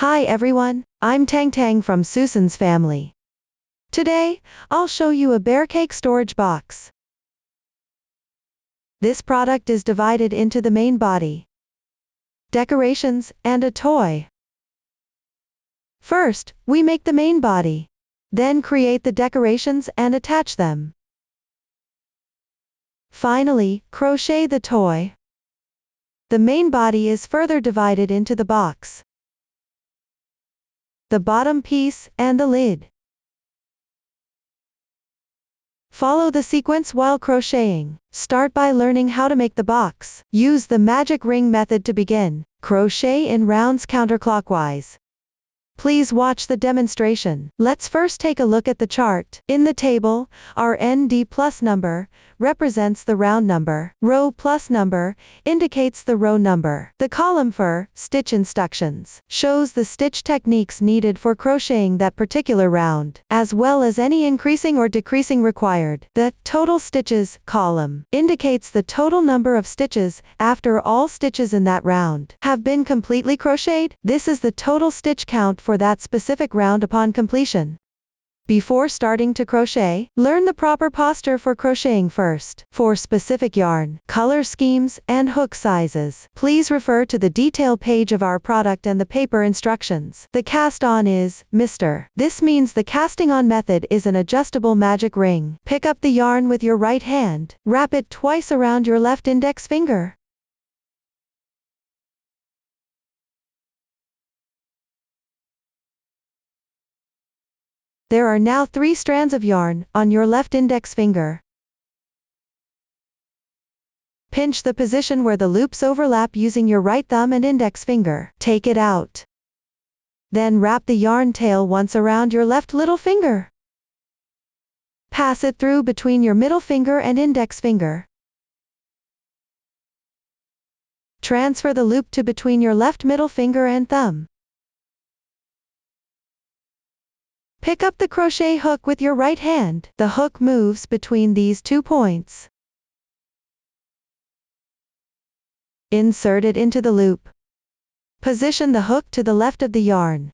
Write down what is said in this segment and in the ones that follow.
Hi everyone, I'm Tang Tang from Susan's family. Today, I'll show you a bear cake storage box. This product is divided into the main body, decorations, and a toy. First, we make the main body. Then create the decorations and attach them. Finally, crochet the toy. The main body is further divided into the box, the bottom piece, and the lid. Follow the sequence while crocheting. Start by learning how to make the box. Use the magic ring method to begin. Crochet in rounds counterclockwise. Please watch the demonstration. Let's first take a look at the chart. In the table, our ND plus number represents the round number. Row plus number indicates the row number. The column for stitch instructions shows the stitch techniques needed for crocheting that particular round, as well as any increasing or decreasing required. The total stitches column indicates the total number of stitches after all stitches in that round have been completely crocheted. This is the total stitch count for that specific round upon completion. Before starting to crochet, learn the proper posture for crocheting first. For specific yarn, color schemes, and hook sizes, please refer to the detail page of our product and the paper instructions. The cast on is Mr. This means the casting on method is an adjustable magic ring. Pick up the yarn with your right hand. Wrap it twice around your left index finger. There are now 3 strands of yarn on your left index finger. Pinch the position where the loops overlap using your right thumb and index finger. Take it out. Then wrap the yarn tail once around your left little finger. Pass it through between your middle finger and index finger. Transfer the loop to between your left middle finger and thumb. Pick up the crochet hook with your right hand. The hook moves between these 2 points. Insert it into the loop. Position the hook to the left of the yarn.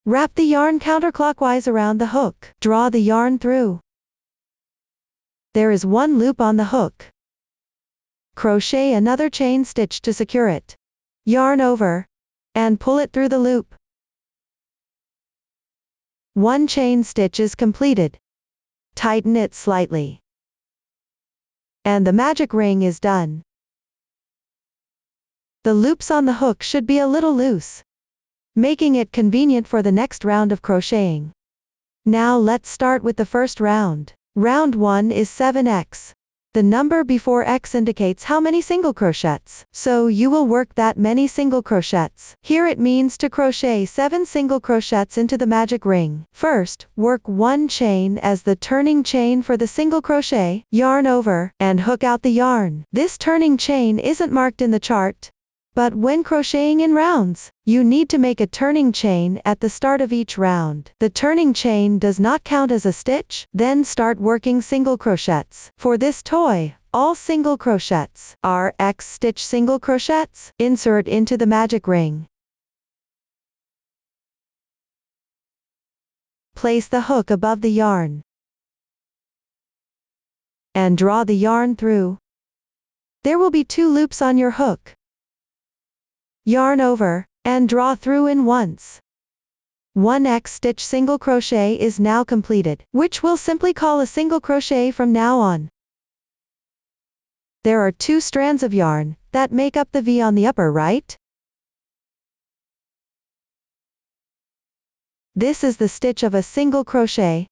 Wrap the yarn counterclockwise around the hook. Draw the yarn through. There is 1 loop on the hook. Crochet another chain stitch to secure it. Yarn over, and pull it through the loop. 1 chain stitch is completed. Tighten it slightly. And the magic ring is done. The loops on the hook should be a little loose, making it convenient for the next round of crocheting. Now let's start with the first round. Round 1 is 7x. The number before X indicates how many single crochets, so you will work that many single crochets. Here it means to crochet 7 single crochets into the magic ring. First, work 1 chain as the turning chain for the single crochet, yarn over, and hook out the yarn. This turning chain isn't marked in the chart, but when crocheting in rounds, you need to make a turning chain at the start of each round. The turning chain does not count as a stitch. Then start working single crochets. For this toy, all single crochets are X stitch single crochets. Insert into the magic ring. Place the hook above the yarn and draw the yarn through. There will be 2 loops on your hook. Yarn over, and draw through in once. 1 X stitch single crochet is now completed, which we'll simply call a single crochet from now on. There are 2 strands of yarn that make up the V on the upper right. This is the stitch of a single crochet.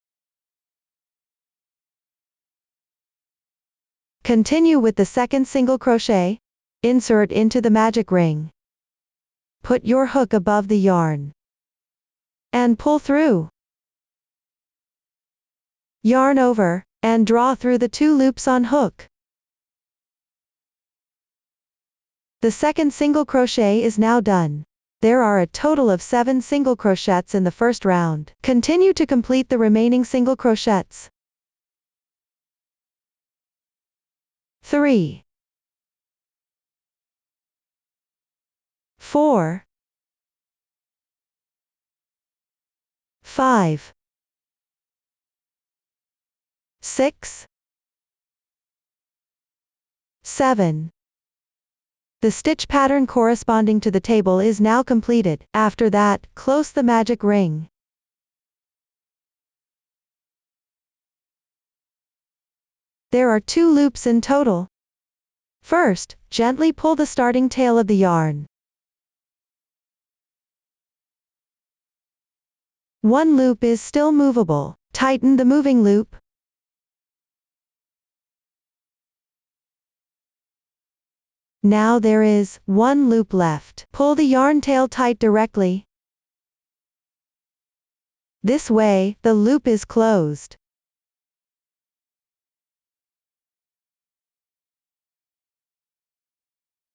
Continue with the second single crochet. Insert into the magic ring. Put your hook above the yarn and pull through. Yarn over, and draw through the 2 loops on hook. The second single crochet is now done. There are a total of 7 single crochets in the first round. Continue to complete the remaining single crochets. 3, 4, 5, 6, 7. The stitch pattern corresponding to the table is now completed. After that, close the magic ring. There are 2 loops in total. First, gently pull the starting tail of the yarn. 1 loop is still movable. Tighten the moving loop. Now there is 1 loop left. Pull the yarn tail tight directly. This way, the loop is closed.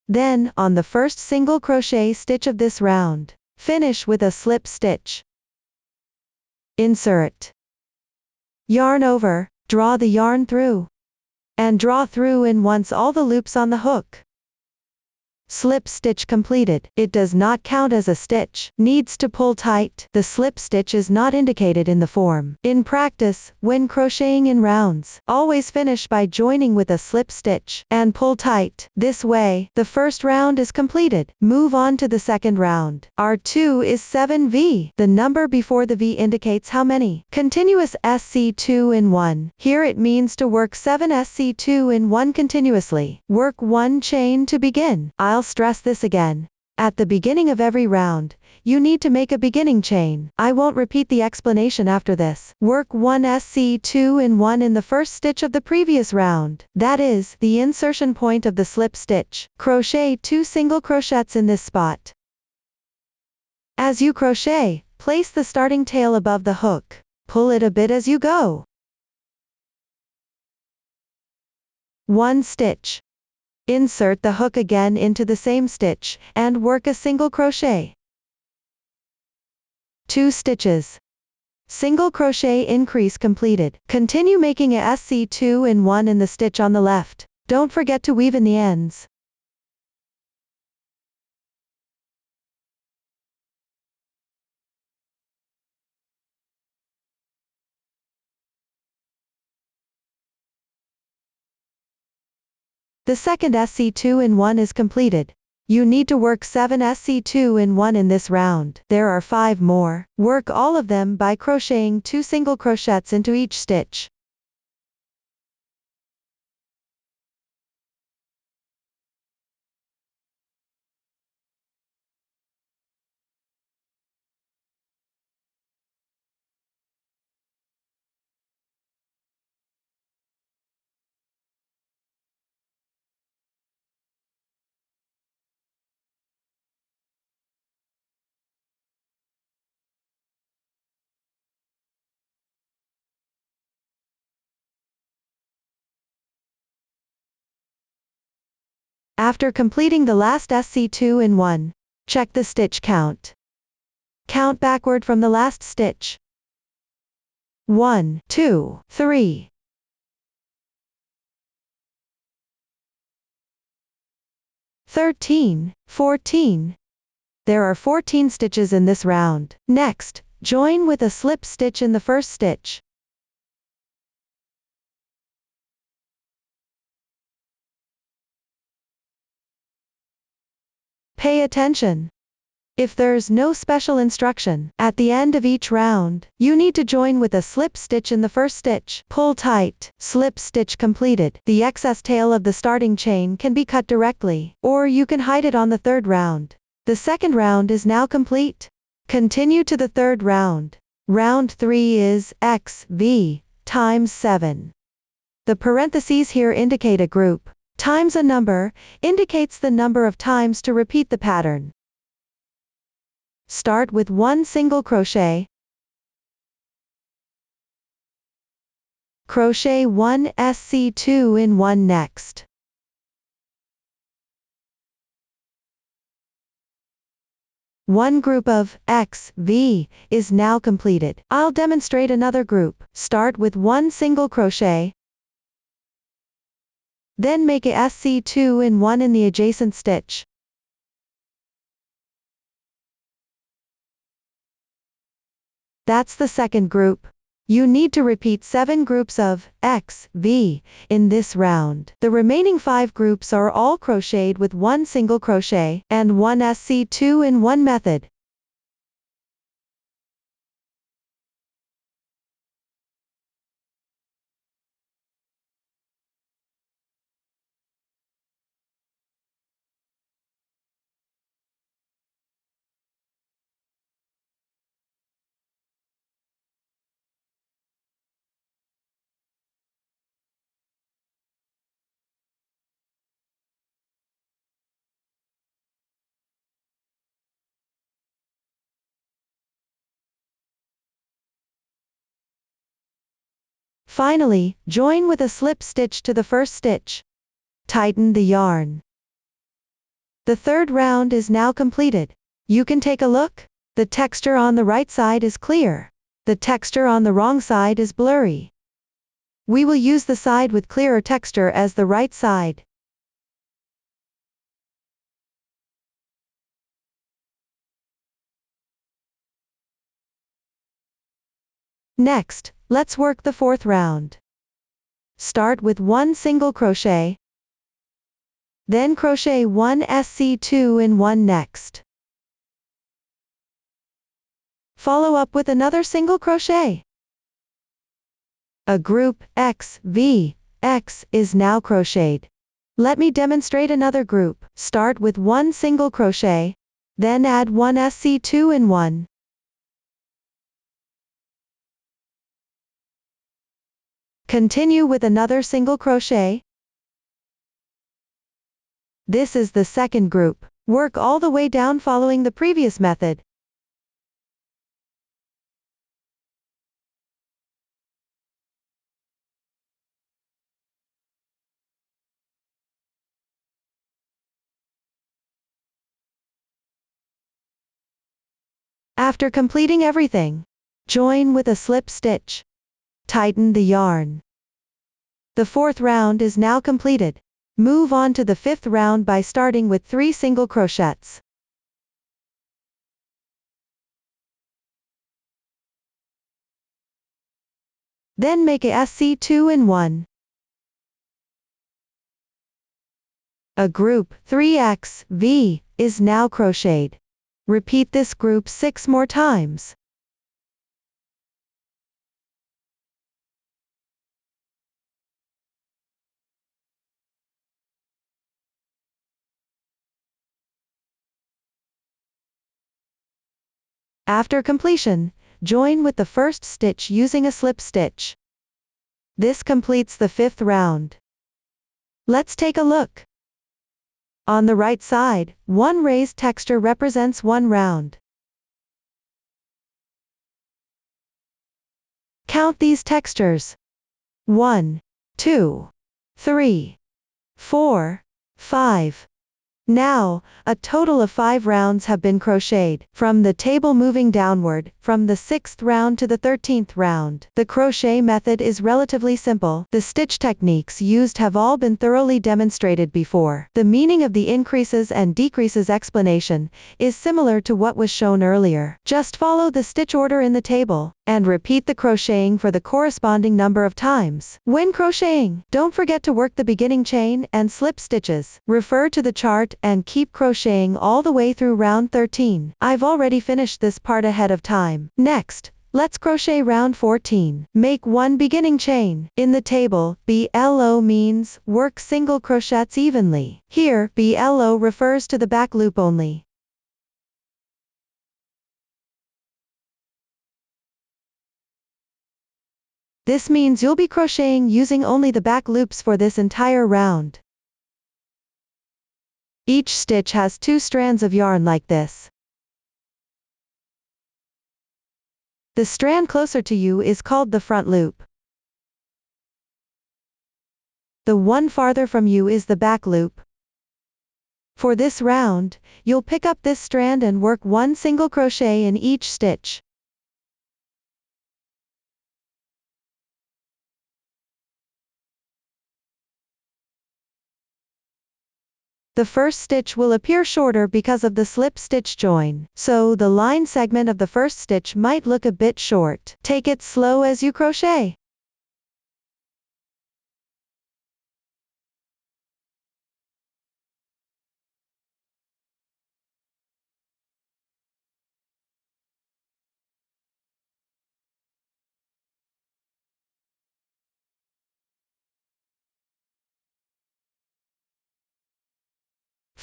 Then, on the first single crochet stitch of this round, finish with a slip stitch. Insert. Yarn over, draw the yarn through, and draw through in once all the loops on the hook. Slip stitch completed. It does not count as a stitch. Needs to pull tight. The slip stitch is not indicated in the form. In practice, when crocheting in rounds, always finish by joining with a slip stitch and pull tight. This way, the first round is completed. Move on to the second round. R2 is 7V. The number before the V indicates how many continuous SC2 in 1. Here it means to work 7 SC2 in 1 continuously. Work 1 chain to begin. I'll stress this again. At the beginning of every round, you need to make a beginning chain. I won't repeat the explanation after this. Work 1 SC2 in 1 in the first stitch of the previous round. That is, the insertion point of the slip stitch. Crochet 2 single crochets in this spot. As you crochet, place the starting tail above the hook. Pull it a bit as you go. 1 stitch. Insert the hook again into the same stitch, and work a single crochet. 2 stitches. Single crochet increase completed. Continue making a SC2 in 1 in the stitch on the left. Don't forget to weave in the ends. The second SC2 in 1 is completed. You need to work 7 SC2 in 1 in this round. There are 5 more. Work all of them by crocheting 2 single crochets into each stitch. After completing the last SC2 in 1, check the stitch count. Count backward from the last stitch. 1, 2, 3. 13, 14. There are 14 stitches in this round. Next, join with a slip stitch in the first stitch. Pay attention. If there's no special instruction, at the end of each round, you need to join with a slip stitch in the first stitch. Pull tight. Slip stitch completed. The excess tail of the starting chain can be cut directly, or you can hide it on the third round. The second round is now complete. Continue to the third round. Round 3 is XV times 7. The parentheses here indicate a group. Times a number indicates the number of times to repeat the pattern. Start with 1 single crochet. Crochet 1 SC2 in 1 next. One group of XV is now completed. I'll demonstrate another group. Start with 1 single crochet. Then make a SC2 in 1 in the adjacent stitch. That's the second group. You need to repeat 7 groups of X, V in this round. The remaining 5 groups are all crocheted with 1 single crochet and 1 SC2 in 1 method. Finally, join with a slip stitch to the first stitch. Tighten the yarn. The third round is now completed. You can take a look. The texture on the right side is clear. The texture on the wrong side is blurry. We will use the side with clearer texture as the right side. Next, let's work the fourth round. Start with 1 single crochet. Then crochet 1 SC2 in 1 next. Follow up with another single crochet. A group X, V, X is now crocheted. Let me demonstrate another group. Start with 1 single crochet, then add 1 SC2 in 1. Continue with another single crochet. This is the second group. Work all the way down following the previous method. After completing everything, join with a slip stitch. Tighten the yarn. The fourth round is now completed. Move on to the fifth round by starting with 3 single crochets. Then make a SC2 in 1. A group 3X, V is now crocheted. Repeat this group 6 more times. After completion, join with the first stitch using a slip stitch. This completes the fifth round. Let's take a look. On the right side, 1 raised texture represents 1 round. Count these textures. 1, 2, 3, 4, 5. Now, a total of 5 rounds have been crocheted, from the table moving downward, from the 6th round to the 13th round. The crochet method is relatively simple. The stitch techniques used have all been thoroughly demonstrated before. The meaning of the increases and decreases explanation is similar to what was shown earlier. Just follow the stitch order in the table, and repeat the crocheting for the corresponding number of times. When crocheting, don't forget to work the beginning chain and slip stitches. Refer to the chart and keep crocheting all the way through round 13. I've already finished this part ahead of time. Next, let's crochet round 14. Make 1 beginning chain. In the table, BLO means work single crochets evenly. Here, BLO refers to the back loop only. This means you'll be crocheting using only the back loops for this entire round. Each stitch has 2 strands of yarn like this. The strand closer to you is called the front loop. The one farther from you is the back loop. For this round, you'll pick up this strand and work 1 single crochet in each stitch. The first stitch will appear shorter because of the slip stitch join, so the line segment of the first stitch might look a bit short. Take it slow as you crochet.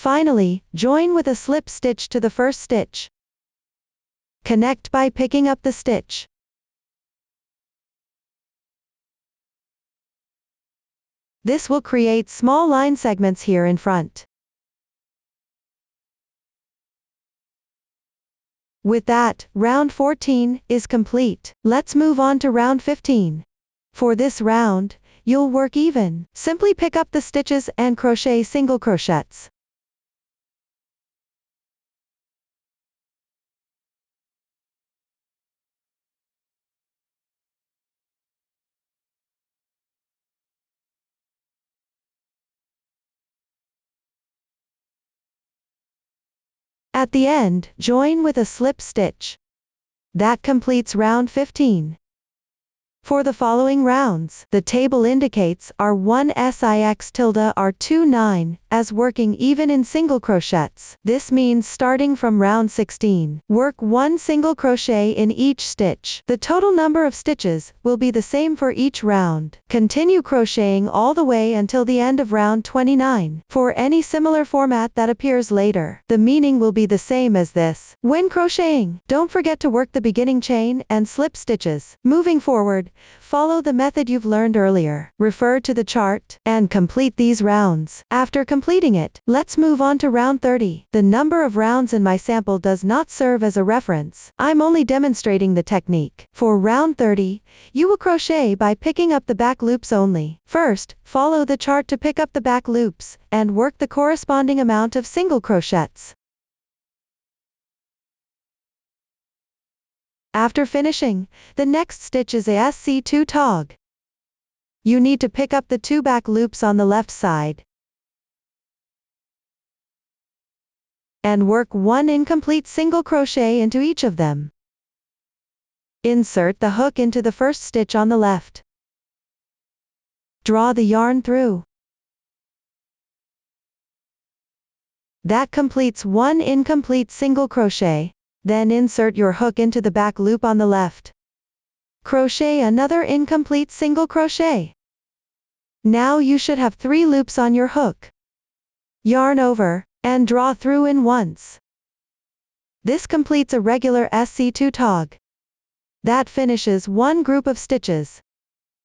Finally, join with a slip stitch to the first stitch. Connect by picking up the stitch. This will create small line segments here in front. With that, round 14 is complete. Let's move on to round 15. For this round, you'll work even. Simply pick up the stitches and crochet single crochets. At the end, join with a slip stitch. That completes round 15. For the following rounds, the table indicates R1SIX_R29 as working even in single crochets. This means starting from round 16, work 1 single crochet in each stitch. The total number of stitches will be the same for each round. Continue crocheting all the way until the end of round 29. For any similar format that appears later, the meaning will be the same as this. When crocheting, don't forget to work the beginning chain and slip stitches. Moving forward, follow the method you've learned earlier. Refer to the chart and complete these rounds. After completing it, let's move on to round 30. The number of rounds in my sample does not serve as a reference. I'm only demonstrating the technique. For round 30, you will crochet by picking up the back loops only. First, follow the chart to pick up the back loops and work the corresponding amount of single crochets. After finishing, the next stitch is a SC2 tog. You need to pick up the 2 back loops on the left side and work 1 incomplete single crochet into each of them. Insert the hook into the first stitch on the left. Draw the yarn through. That completes 1 incomplete single crochet. Then insert your hook into the back loop on the left. Crochet another incomplete single crochet. Now you should have 3 loops on your hook. Yarn over, and draw through in once. This completes a regular SC2 tog. That finishes one group of stitches.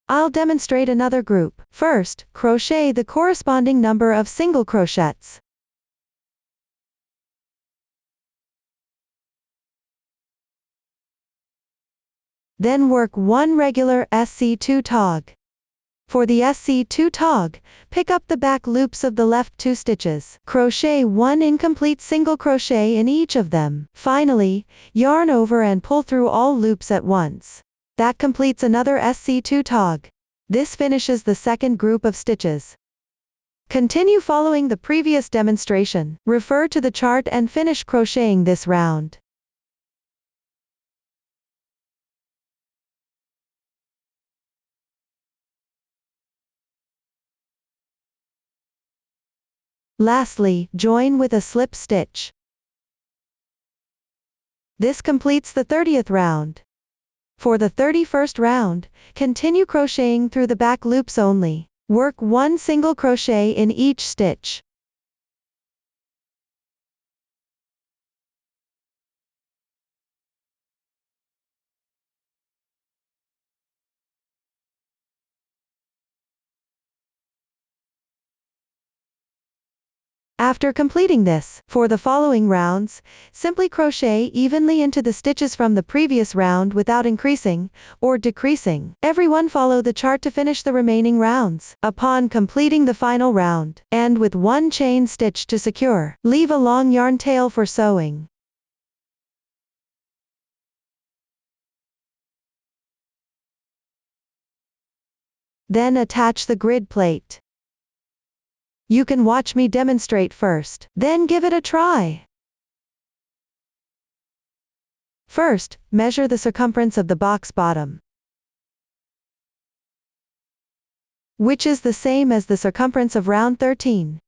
I'll demonstrate another group. First, crochet the corresponding number of single crochets. Then work 1 regular SC2 tog. For the SC2 tog, pick up the back loops of the left 2 stitches. Crochet 1 incomplete single crochet in each of them. Finally, yarn over and pull through all loops at once. That completes another SC2 tog. This finishes the second group of stitches. Continue following the previous demonstration. Refer to the chart and finish crocheting this round. Lastly, join with a slip stitch. This completes the 30th round. For the 31st round, continue crocheting through the back loops only. Work 1 single crochet in each stitch. After completing this, for the following rounds, simply crochet evenly into the stitches from the previous round without increasing or decreasing. Everyone follow the chart to finish the remaining rounds. Upon completing the final round, end with 1 chain stitch to secure. Leave a long yarn tail for sewing. Then attach the grid plate. You can watch me demonstrate first, then give it a try. First, measure the circumference of the box bottom, which is the same as the circumference of round 13.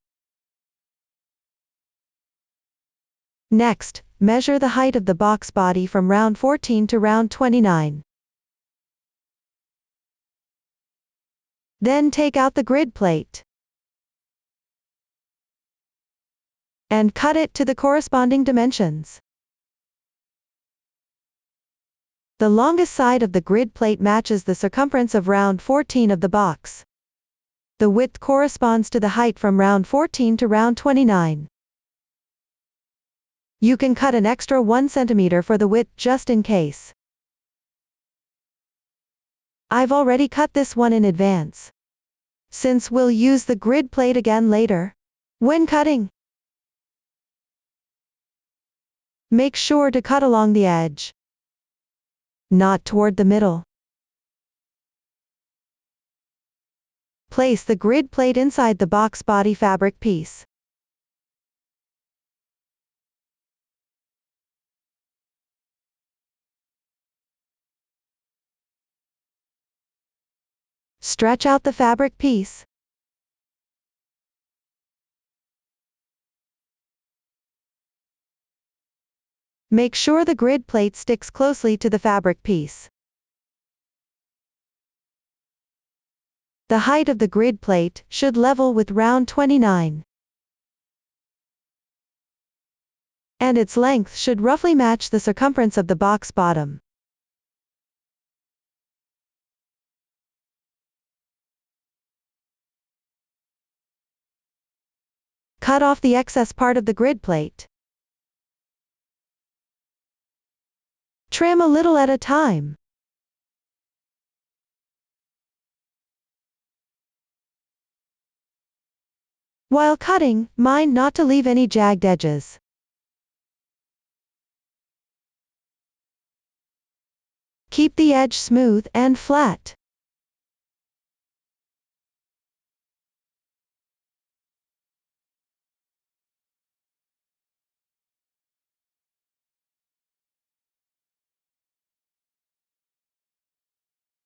Next, measure the height of the box body from round 14 to round 29. Then take out the grid plate and cut it to the corresponding dimensions. The longest side of the grid plate matches the circumference of round 14 of the box. The width corresponds to the height from round 14 to round 29. You can cut an extra 1 centimeter for the width just in case. I've already cut this one in advance, since we'll use the grid plate again later. When cutting, make sure to cut along the edge, not toward the middle. Place the grid plate inside the box body fabric piece. Stretch out the fabric piece. Make sure the grid plate sticks closely to the fabric piece. The height of the grid plate should level with round 29. And its length should roughly match the circumference of the box bottom. Cut off the excess part of the grid plate. Trim a little at a time. While cutting, mind not to leave any jagged edges. Keep the edge smooth and flat.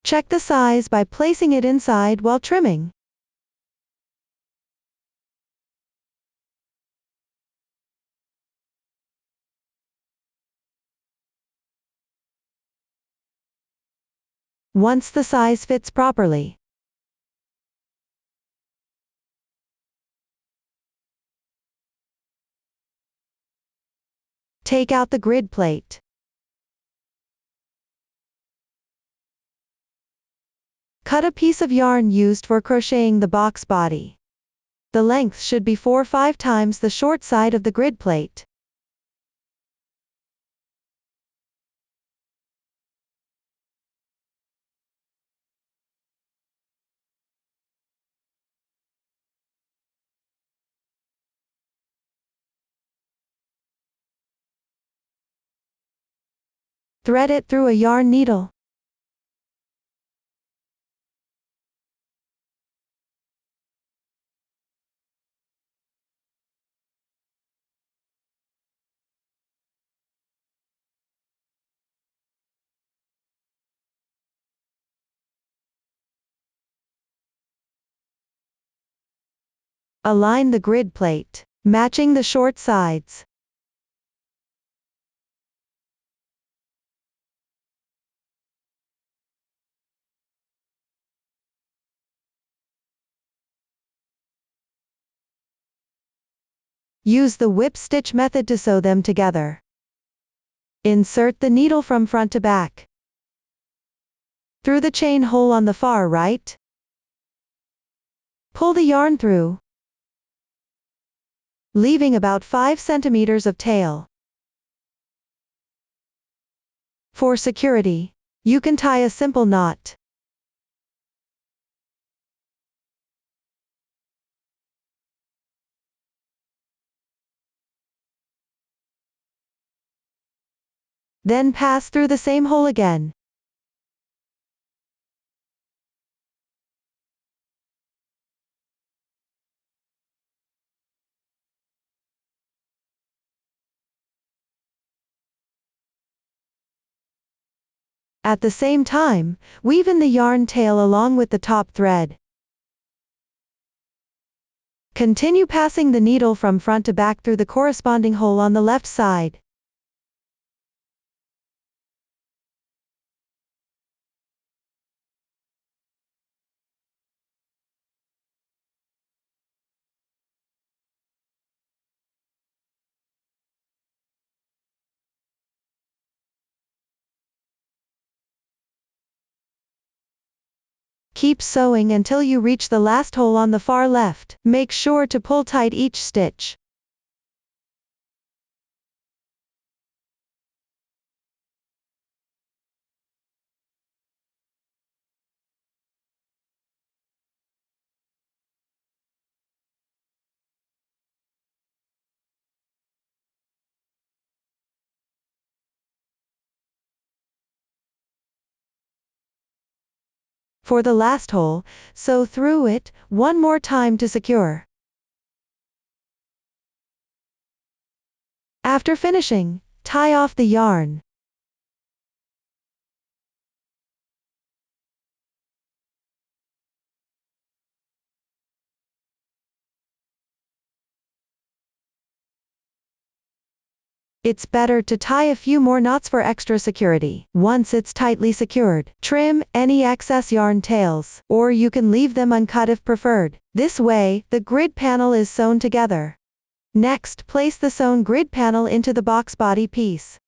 Check the size by placing it inside while trimming. Once the size fits properly, take out the grid plate. Cut a piece of yarn used for crocheting the box body. The length should be 4 or 5 times the short side of the grid plate. Thread it through a yarn needle. Align the grid plate, matching the short sides. Use the whip stitch method to sew them together. Insert the needle from front to back, through the chain hole on the far right. Pull the yarn through, leaving about 5 centimeters of tail. For security, you can tie a simple knot. Then pass through the same hole again. At the same time, weave in the yarn tail along with the top thread. Continue passing the needle from front to back through the corresponding hole on the left side. Keep sewing until you reach the last hole on the far left. Make sure to pull tight each stitch. For the last hole, sew through it one more time to secure. After finishing, tie off the yarn. It's better to tie a few more knots for extra security. Once it's tightly secured, trim any excess yarn tails, or you can leave them uncut if preferred. This way, the grid panel is sewn together. Next, place the sewn grid panel into the box body piece.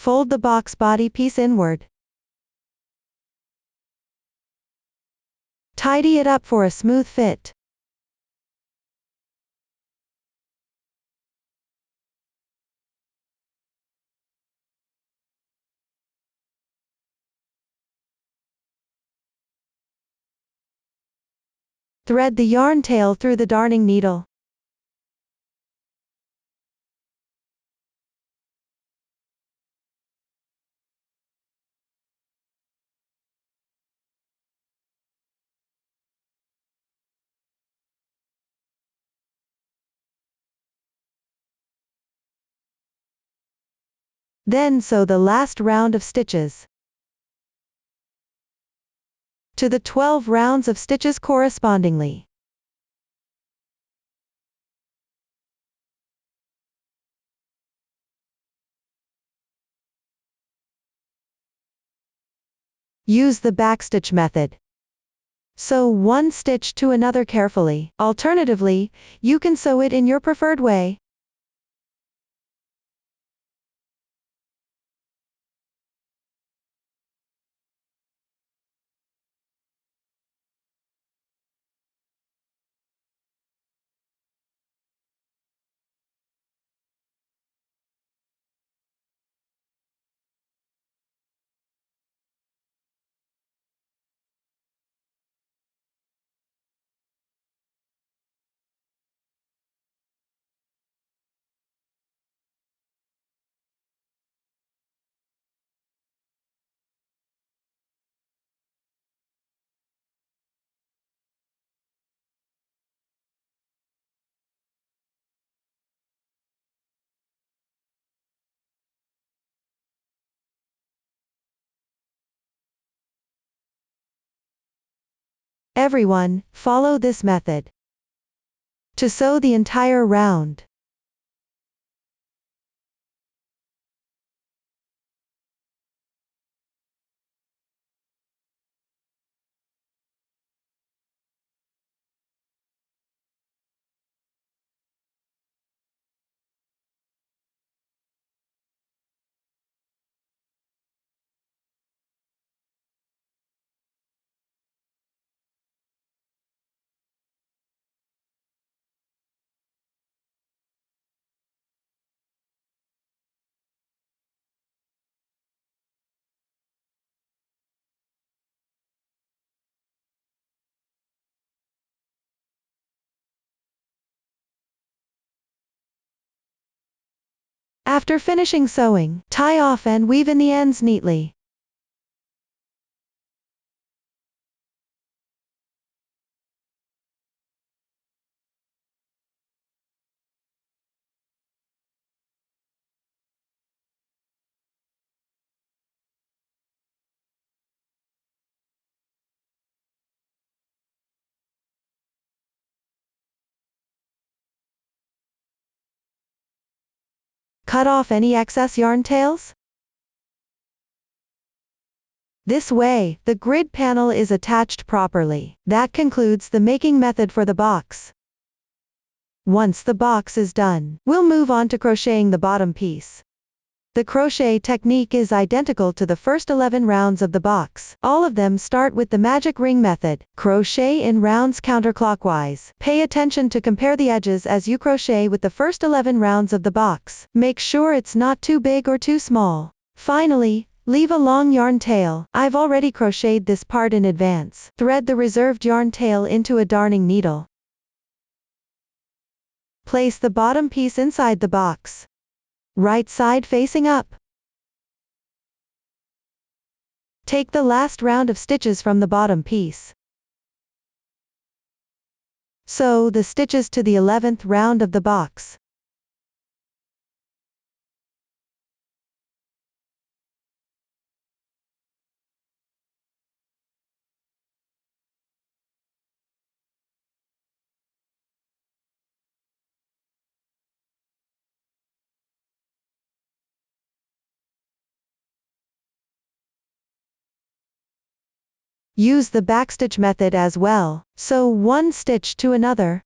Fold the box body piece inward. Tidy it up for a smooth fit. Thread the yarn tail through the darning needle. Then sew the last round of stitches to the 12 rounds of stitches correspondingly. Use the backstitch method. Sew one stitch to another carefully. Alternatively, you can sew it in your preferred way. Everyone, follow this method to sew the entire round. After finishing sewing, tie off and weave in the ends neatly. Cut off any excess yarn tails. This way, the grid panel is attached properly. That concludes the making method for the box. Once the box is done, we'll move on to crocheting the bottom piece. The crochet technique is identical to the first 11 rounds of the box. All of them start with the magic ring method. Crochet in rounds counterclockwise. Pay attention to compare the edges as you crochet with the first 11 rounds of the box. Make sure it's not too big or too small. Finally, leave a long yarn tail. I've already crocheted this part in advance. Thread the reserved yarn tail into a darning needle. Place the bottom piece inside the box. Right side facing up. Take the last round of stitches from the bottom piece. Sew the stitches to the 11th round of the box. Use the backstitch method as well. Sew one stitch to another.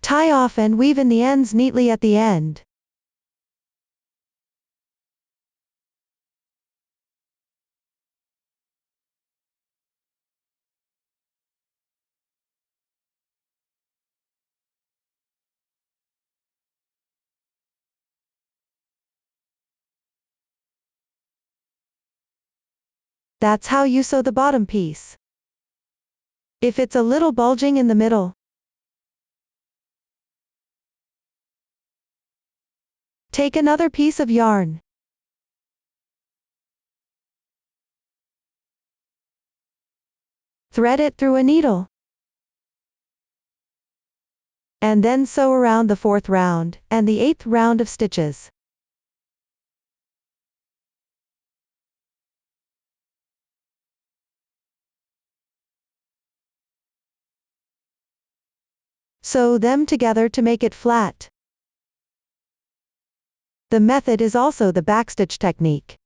Tie off and weave in the ends neatly at the end. That's how you sew the bottom piece. If it's a little bulging in the middle, take another piece of yarn. Thread it through a needle. And then sew around the 4th round, and the 8th round of stitches. Sew them together to make it flat. The method is also the backstitch technique.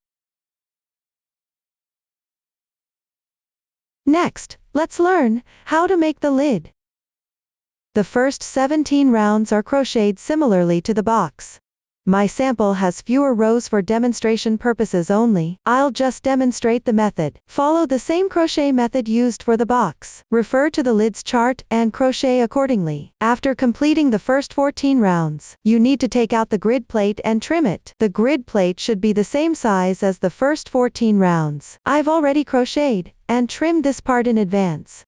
Next, let's learn how to make the lid. The first 17 rounds are crocheted similarly to the box. My sample has fewer rows for demonstration purposes only. I'll just demonstrate the method. Follow the same crochet method used for the box. Refer to the lid's chart and crochet accordingly. After completing the first 14 rounds, you need to take out the grid plate and trim it. The grid plate should be the same size as the first 14 rounds. I've already crocheted and trimmed this part in advance.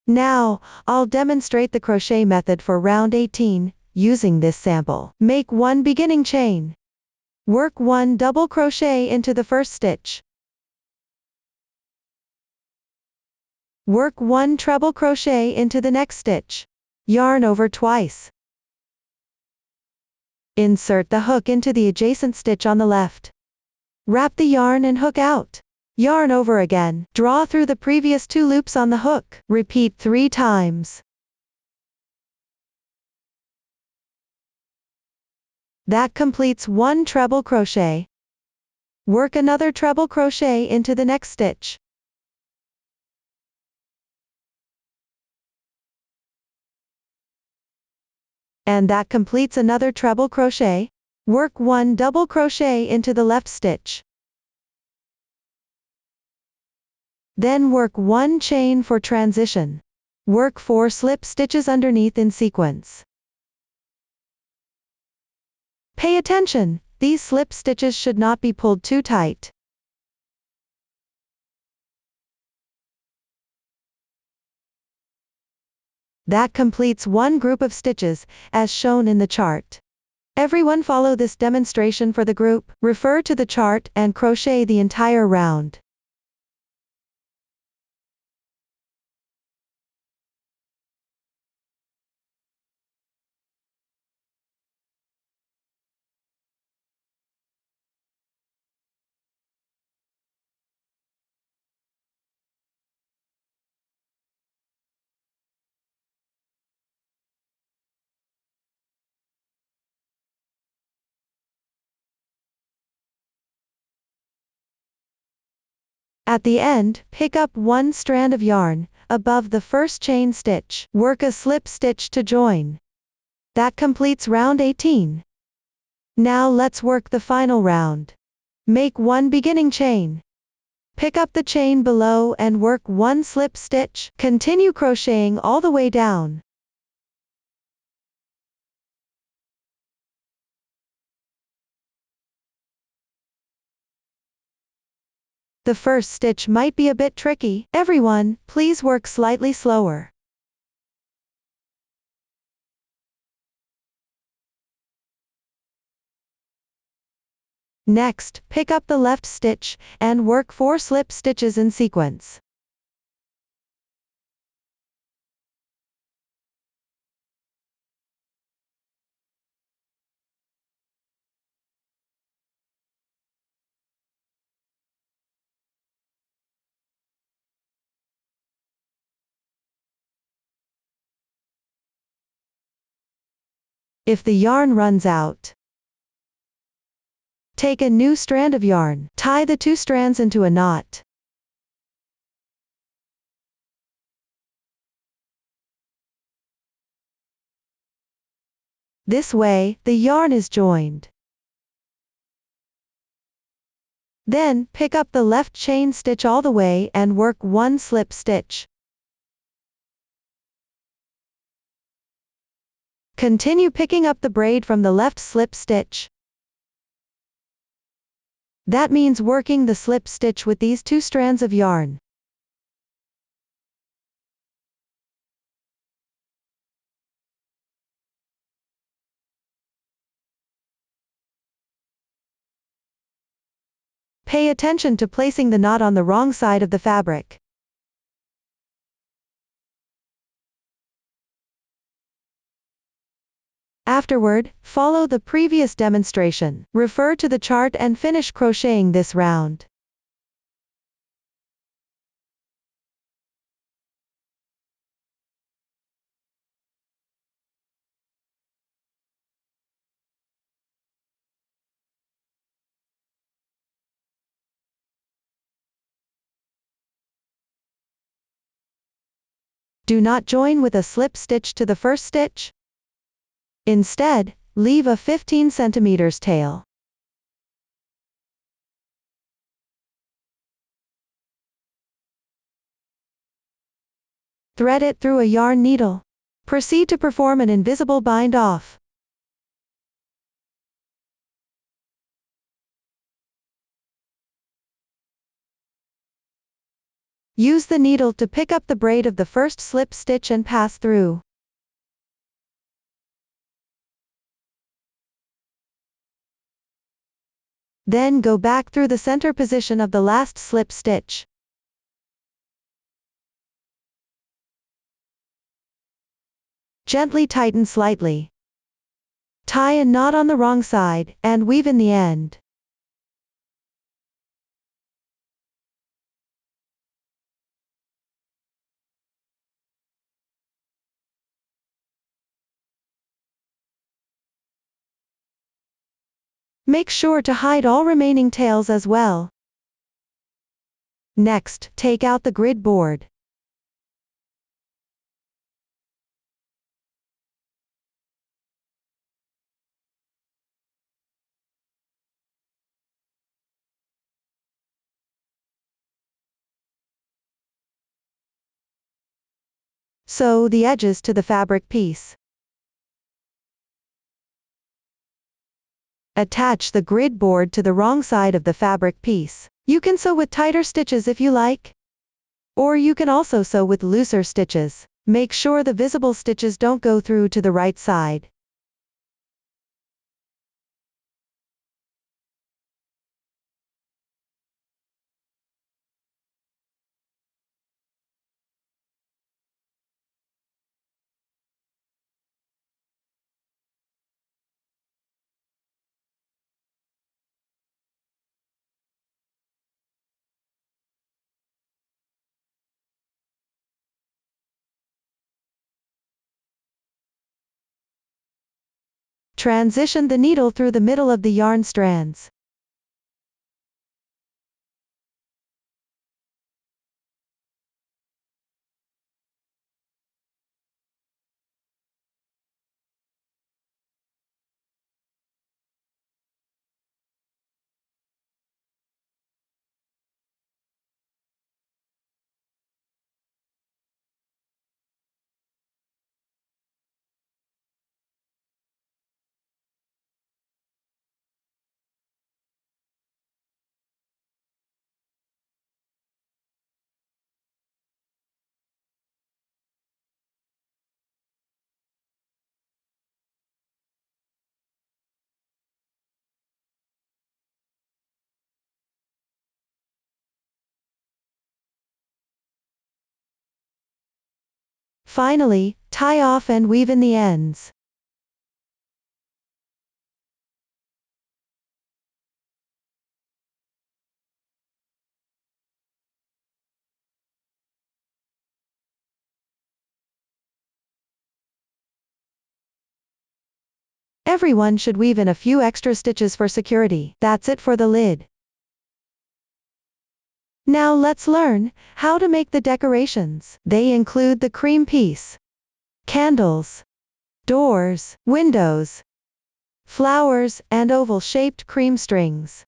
Now, I'll demonstrate the crochet method for round 18. Using this sample, make one beginning chain. Work one double crochet into the first stitch. Work one treble crochet into the next stitch. Yarn over twice. Insert the hook into the adjacent stitch on the left. Wrap the yarn and hook out. Yarn over again. Draw through the previous 2 loops on the hook. Repeat 3 times. That completes one treble crochet. Work another treble crochet into the next stitch. And that completes another treble crochet. Work one double crochet into the left stitch. Then work one chain for transition. Work 4 slip stitches underneath in sequence. Pay attention, these slip stitches should not be pulled too tight. That completes one group of stitches, as shown in the chart. Everyone follow this demonstration for the group, refer to the chart, and crochet the entire round. At the end, pick up one strand of yarn, above the first chain stitch. Work a slip stitch to join. That completes round 18. Now let's work the final round. Make one beginning chain. Pick up the chain below and work one slip stitch. Continue crocheting all the way down. The first stitch might be a bit tricky. Everyone, please work slightly slower. Next, pick up the left stitch, and work 4 slip stitches in sequence. If the yarn runs out, take a new strand of yarn. Tie the 2 strands into a knot. This way, the yarn is joined. Then, pick up the left chain stitch all the way and work one slip stitch. Continue picking up the braid from the left slip stitch. That means working the slip stitch with these 2 strands of yarn. Pay attention to placing the knot on the wrong side of the fabric. Afterward, follow the previous demonstration. Refer to the chart and finish crocheting this round. Do not join with a slip stitch to the first stitch. Instead, leave a 15 cm tail. Thread it through a yarn needle. Proceed to perform an invisible bind off. Use the needle to pick up the braid of the first slip stitch and pass through. Then go back through the center position of the last slip stitch. Gently tighten slightly. Tie a knot on the wrong side, and weave in the end. Make sure to hide all remaining tails as well. Next, take out the grid board. Sew the edges to the fabric piece. Attach the grid board to the wrong side of the fabric piece. You can sew with tighter stitches if you like. Or you can also sew with looser stitches. Make sure the visible stitches don't go through to the right side. Transition the needle through the middle of the yarn strands. Finally, tie off and weave in the ends. Everyone should weave in a few extra stitches for security. That's it for the lid. Now let's learn how to make the decorations. They include the cream piece, candles, doors, windows, flowers, and oval-shaped cream strings.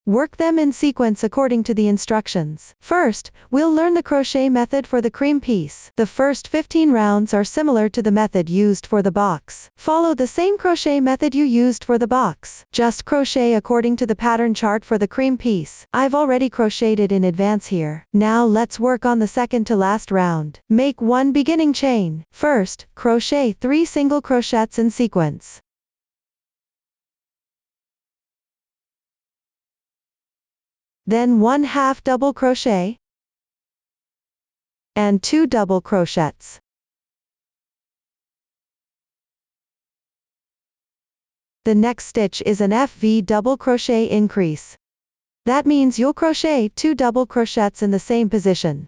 Work them in sequence according to the instructions. First, we'll learn the crochet method for the cream piece. The first 15 rounds are similar to the method used for the box. Follow the same crochet method you used for the box. Just crochet according to the pattern chart for the cream piece. I've already crocheted in advance here. Now let's work on the second to last round. Make one beginning chain. First, crochet 3 single crochets in sequence. Then 1/2 double crochet and 2 double crochets. The next stitch is an FV double crochet increase. That means you'll crochet 2 double crochets in the same position.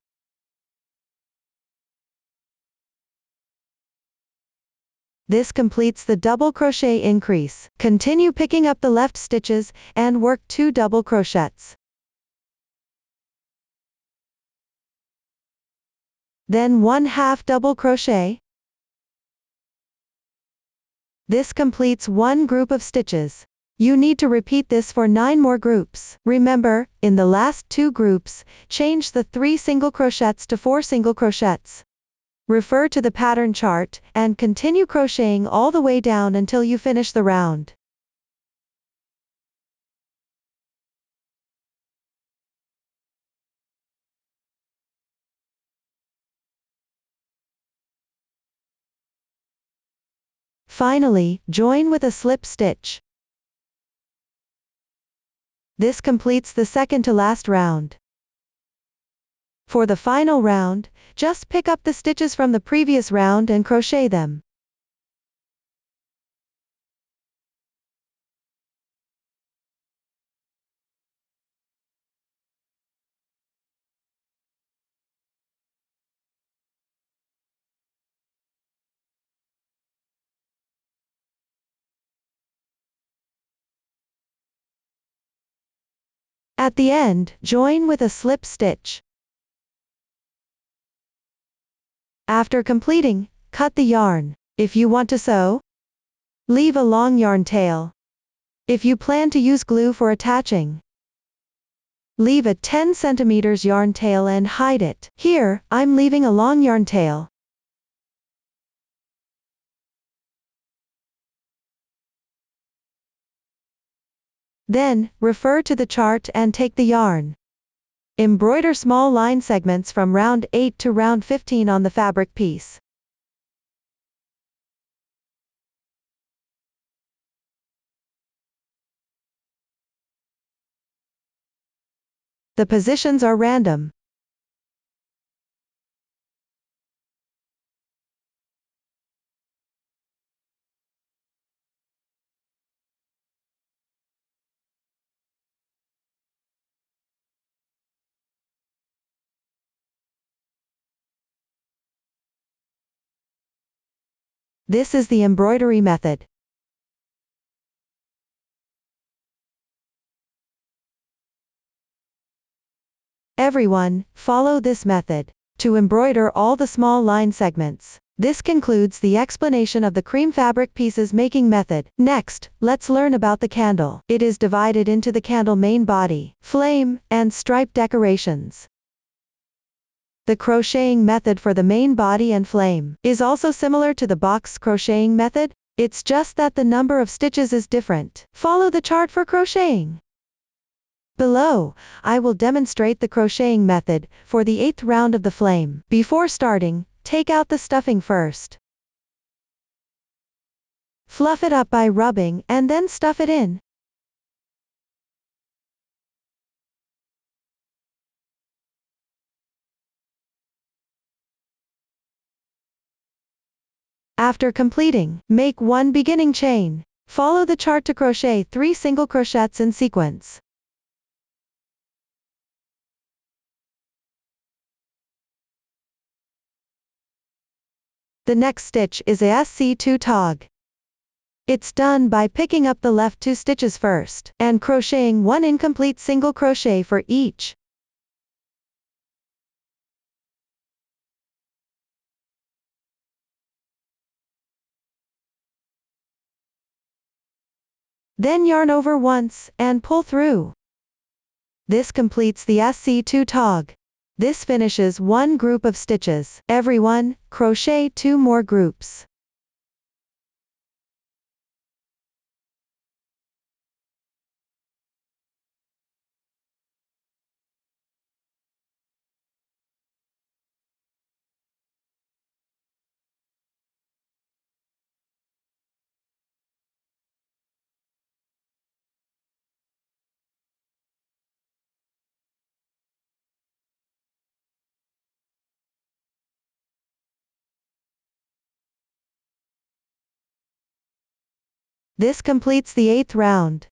This completes the double crochet increase. Continue picking up the left stitches and work 2 double crochets. Then 1/2 double crochet. This completes one group of stitches. You need to repeat this for 9 more groups. Remember, in the last 2 groups, change the 3 single crochets to 4 single crochets. Refer to the pattern chart, and continue crocheting all the way down until you finish the round. Finally, join with a slip stitch. This completes the second to last round. For the final round, just pick up the stitches from the previous round and crochet them. At the end, join with a slip stitch. After completing, cut the yarn. If you want to sew, leave a long yarn tail. If you plan to use glue for attaching, leave a 10 cm yarn tail and hide it. Here, I'm leaving a long yarn tail. Then, refer to the chart and take the yarn. Embroider small line segments from round 8 to round 15 on the fabric piece. The positions are random. This is the embroidery method. Everyone, follow this method to embroider all the small line segments. This concludes the explanation of the cream fabric pieces making method. Next, let's learn about the candle. It is divided into the candle main body, flame, and stripe decorations. The crocheting method for the main body and flame is also similar to the box crocheting method, it's just that the number of stitches is different. Follow the chart for crocheting. Below, I will demonstrate the crocheting method for the 8th round of the flame. Before starting, take out the stuffing first. Fluff it up by rubbing and then stuff it in. After completing, make one beginning chain. Follow the chart to crochet 3 single crochets in sequence. The next stitch is a SC2 tog. It's done by picking up the left 2 stitches first, and crocheting 1 incomplete single crochet for each. Then yarn over once, and pull through. This completes the SC2 tog. This finishes 1 group of stitches. Everyone, crochet 2 more groups. This completes the 8th round.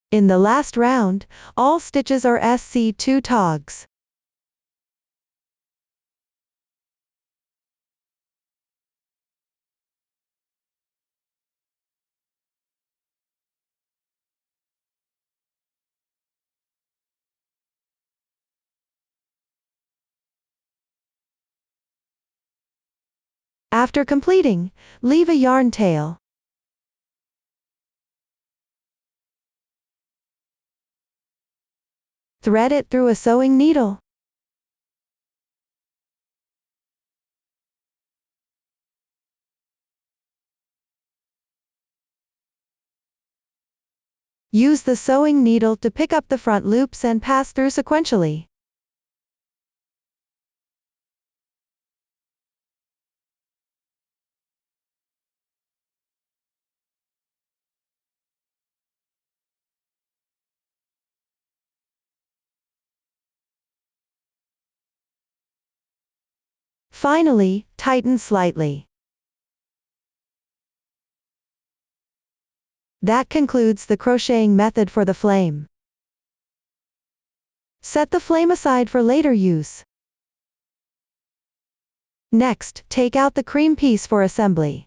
In the last round, all stitches are SC2 togs. After completing, leave a yarn tail. Thread it through a sewing needle. Use the sewing needle to pick up the front loops and pass through sequentially. Finally, tighten slightly. That concludes the crocheting method for the flame. Set the flame aside for later use. Next, take out the cream piece for assembly.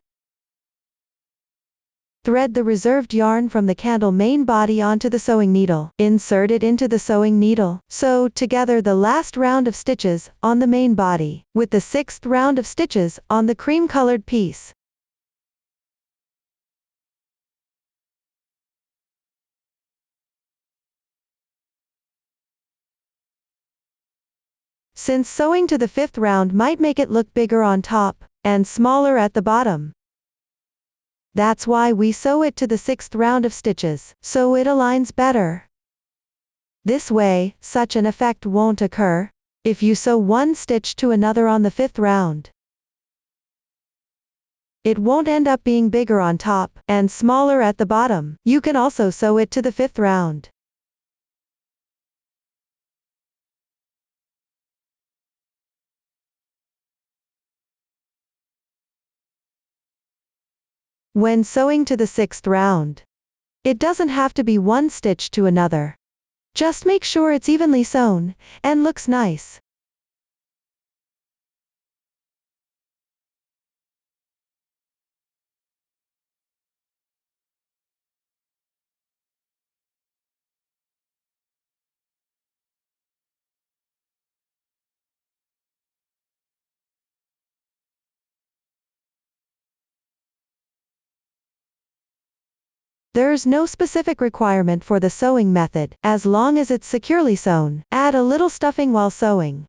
Thread the reserved yarn from the candle main body onto the sewing needle. Insert it into the sewing needle. Sew together the last round of stitches on the main body, with the 6th round of stitches on the cream-colored piece. Since sewing to the 5th round might make it look bigger on top, and smaller at the bottom, that's why we sew it to the 6th round of stitches, so it aligns better. This way, such an effect won't occur if you sew one stitch to another on the 5th round. It won't end up being bigger on top, and smaller at the bottom. You can also sew it to the 5th round. When sewing to the 6th round, it doesn't have to be one stitch to another. Just make sure it's evenly sewn, and looks nice. There's no specific requirement for the sewing method, as long as it's securely sewn. Add a little stuffing while sewing.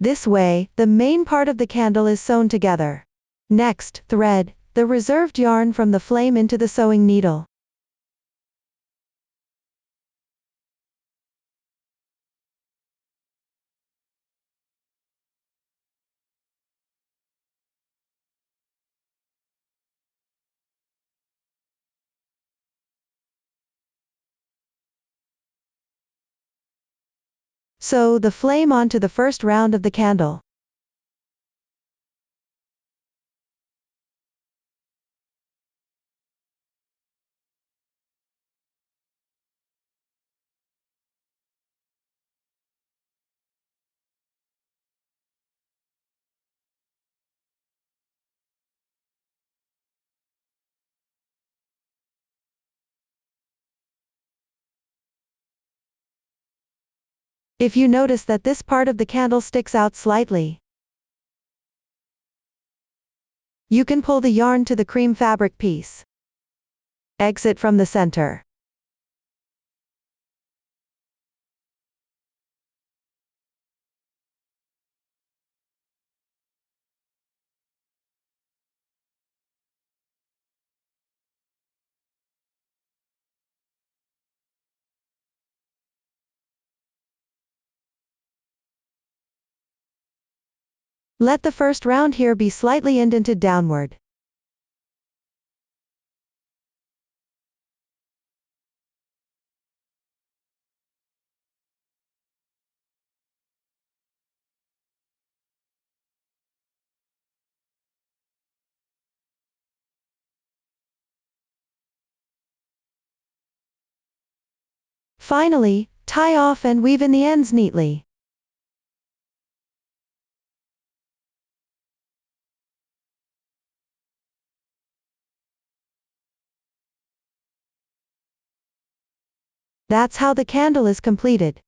This way, the main part of the candle is sewn together. Next, thread the reserved yarn from the flame into the sewing needle. Sew the flame onto the first round of the candle. If you notice that this part of the candle sticks out slightly, you can pull the yarn to the cream fabric piece. Exit from the center. Let the first round here be slightly indented downward. Finally, tie off and weave in the ends neatly. That's how the candle is completed.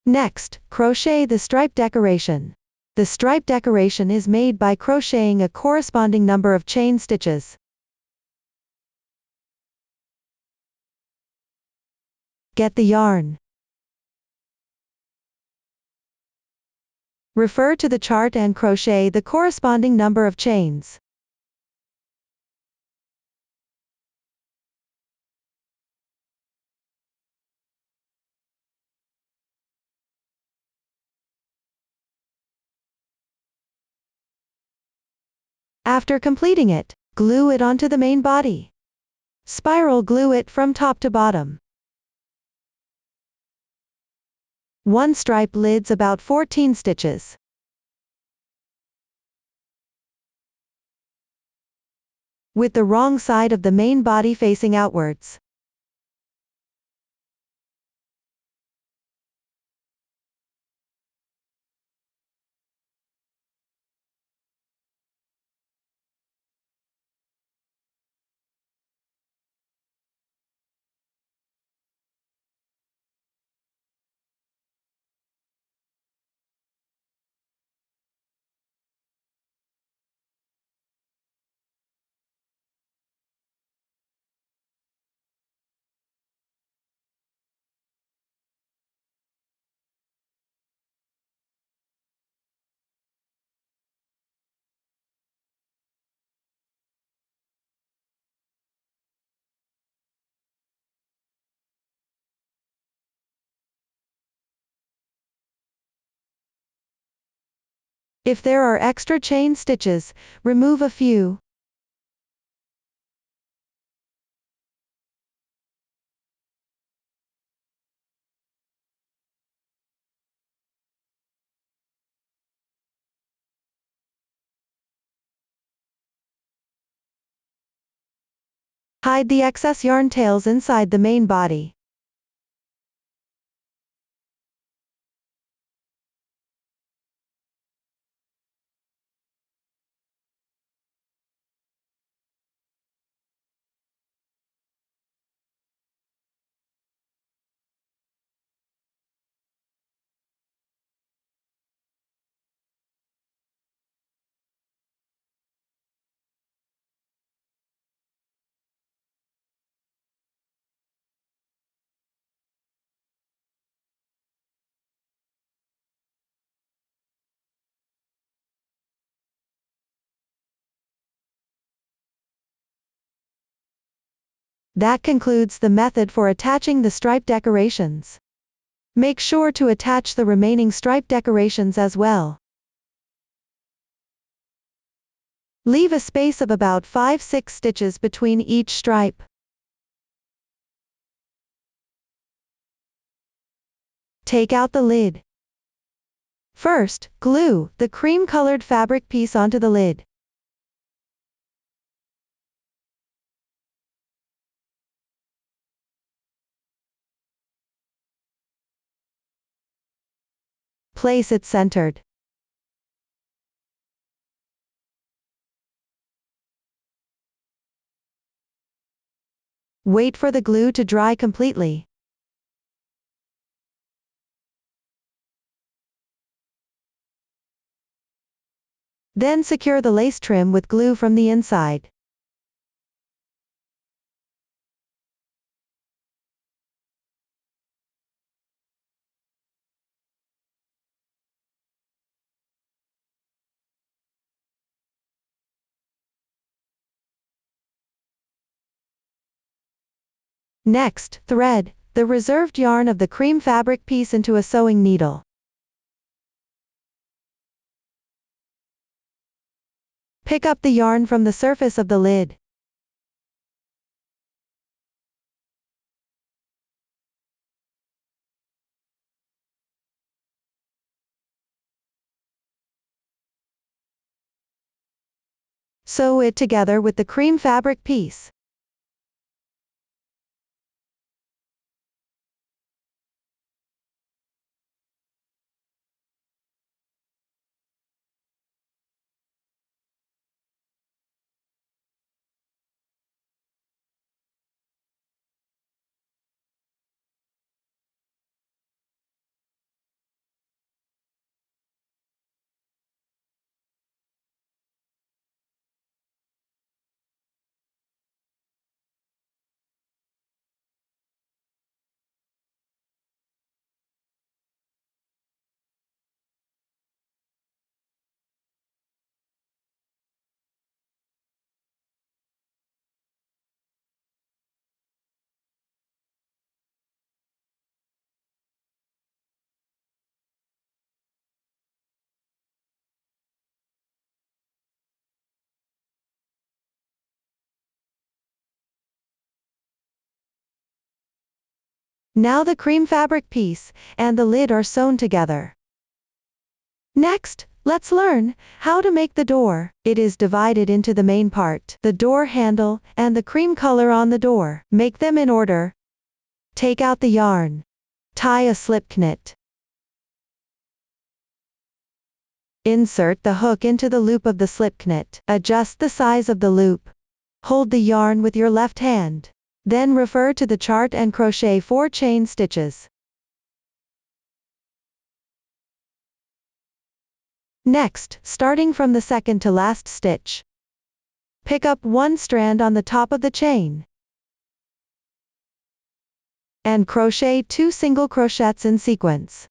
Next, crochet the stripe decoration. The stripe decoration is made by crocheting a corresponding number of chain stitches. Get the yarn. Refer to the chart and crochet the corresponding number of chains. After completing it, glue it onto the main body. Spiral glue it from top to bottom. One stripe lids about 14 stitches. With the wrong side of the main body facing outwards. If there are extra chain stitches, remove a few. Hide the excess yarn tails inside the main body. That concludes the method for attaching the stripe decorations. Make sure to attach the remaining stripe decorations as well. Leave a space of about 5-6 stitches between each stripe. Take out the lid. First, glue the cream-colored fabric piece onto the lid. Place it centered. Wait for the glue to dry completely. Then secure the lace trim with glue from the inside. Next, thread the reserved yarn of the cream fabric piece into a sewing needle. Pick up the yarn from the surface of the lid. Sew it together with the cream fabric piece. Now the cream fabric piece and the lid are sewn together. Next, let's learn how to make the door. It is divided into the main part, the door handle, and the cream color on the door. Make them in order. Take out the yarn. Tie a slip knot. Insert the hook into the loop of the slip knot. Adjust the size of the loop. Hold the yarn with your left hand. Then refer to the chart and crochet 4 chain stitches. Next, starting from the second to last stitch, pick up one strand on the top of the chain and crochet 2 single crochets in sequence.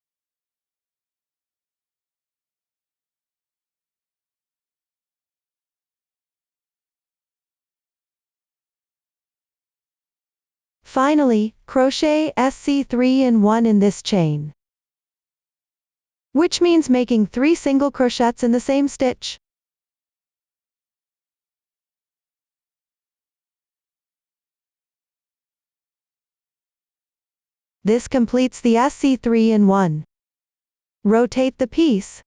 Finally, crochet SC3 in 1 in this chain, which means making 3 single crochets in the same stitch. This completes the SC3 in 1. Rotate the piece.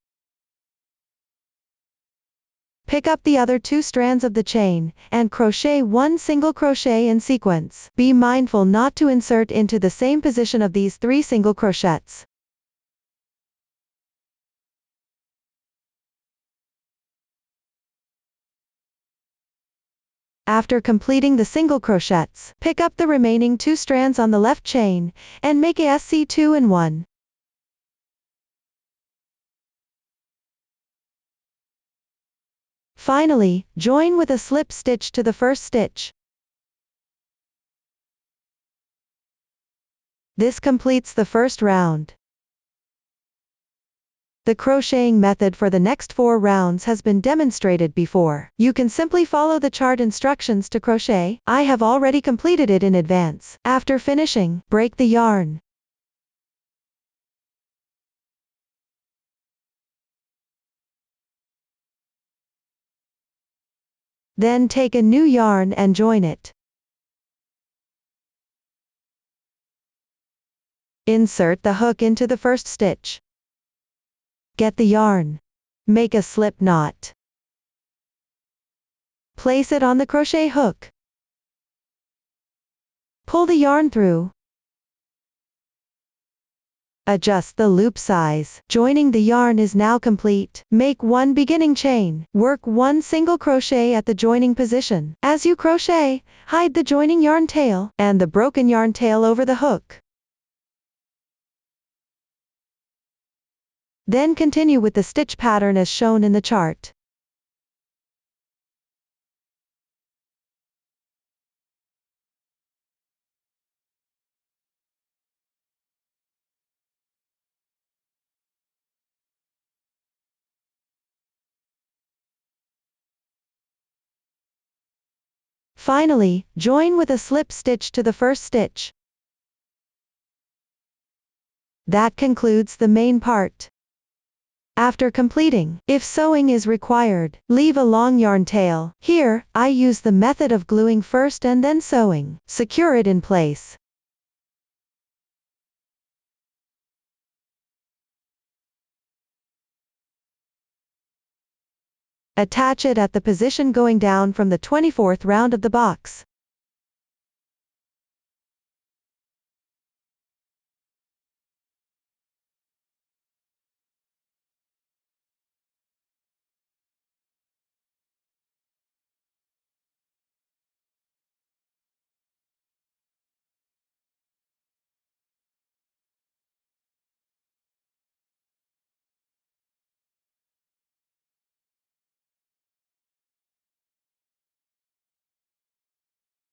Pick up the other 2 strands of the chain, and crochet 1 single crochet in sequence. Be mindful not to insert into the same position of these 3 single crochets. After completing the single crochets, pick up the remaining 2 strands on the left chain, and make a SC2 in 1. Finally, join with a slip stitch to the first stitch. This completes the first round. The crocheting method for the next 4 rounds has been demonstrated before. You can simply follow the chart instructions to crochet. I have already completed it in advance. After finishing, break the yarn. Then take a new yarn and join it. Insert the hook into the first stitch. Get the yarn. Make a slip knot. Place it on the crochet hook. Pull the yarn through. Adjust the loop size. Joining the yarn is now complete. Make 1 beginning chain. Work 1 single crochet at the joining position. As you crochet, hide the joining yarn tail and the broken yarn tail over the hook. Then continue with the stitch pattern as shown in the chart. Finally, join with a slip stitch to the first stitch. That concludes the main part. After completing, if sewing is required, leave a long yarn tail. Here, I use the method of gluing first and then sewing. Secure it in place. Attach it at the position going down from the 24th round of the box.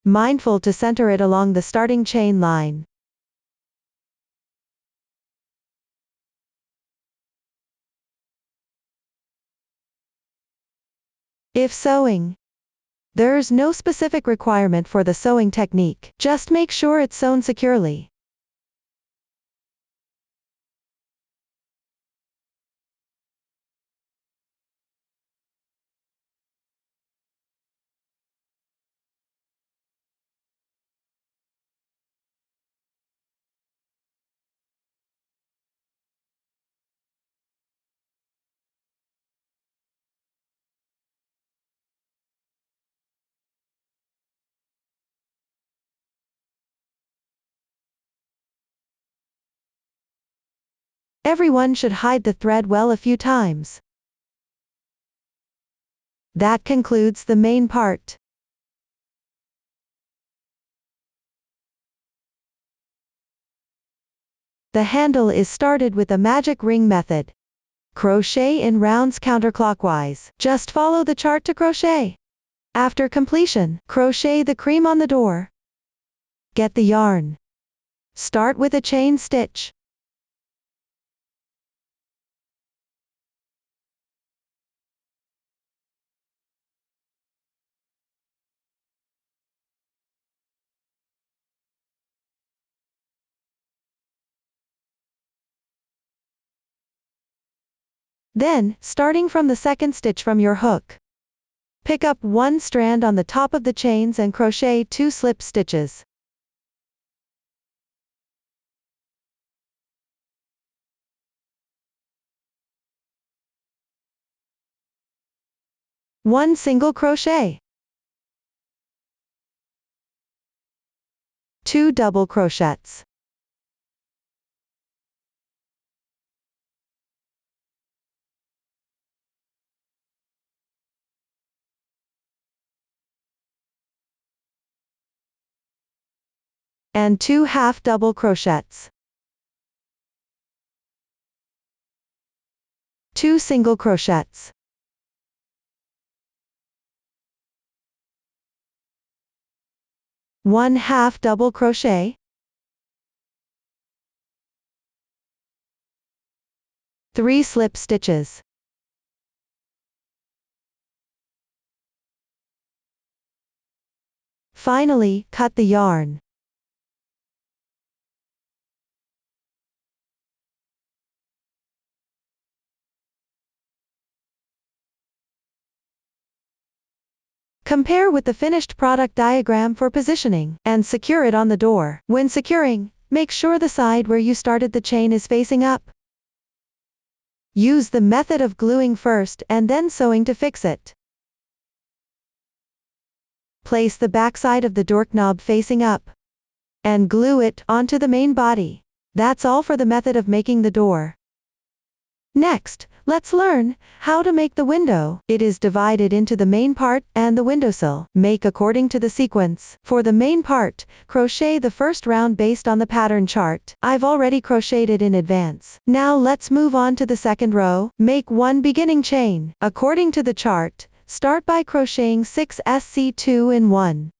Mindful to center it along the starting chain line. If sewing, there's no specific requirement for the sewing technique. Just make sure it's sewn securely. Everyone should hide the thread well a few times. That concludes the main part. The handle is started with the magic ring method. Crochet in rounds counterclockwise. Just follow the chart to crochet. After completion, crochet the cream on the door. Get the yarn. Start with a chain stitch. Then, starting from the second stitch from your hook, pick up one strand on the top of the chains and crochet 2 slip stitches. One single crochet. 2 double crochets. And 2 half double crochets. 2 single crochets. 1 half double crochet. 3 slip stitches. Finally, cut the yarn. Compare with the finished product diagram for positioning, and secure it on the door. When securing, make sure the side where you started the chain is facing up. Use the method of gluing first and then sewing to fix it. Place the backside of the door knob facing up, and glue it onto the main body. That's all for the method of making the door. Next, let's learn how to make the window. It is divided into the main part and the windowsill. Make according to the sequence. For the main part, crochet the first round based on the pattern chart. I've already crocheted in advance. Now let's move on to the second row. Make 1 beginning chain. According to the chart, start by crocheting 6 SC2 in 1.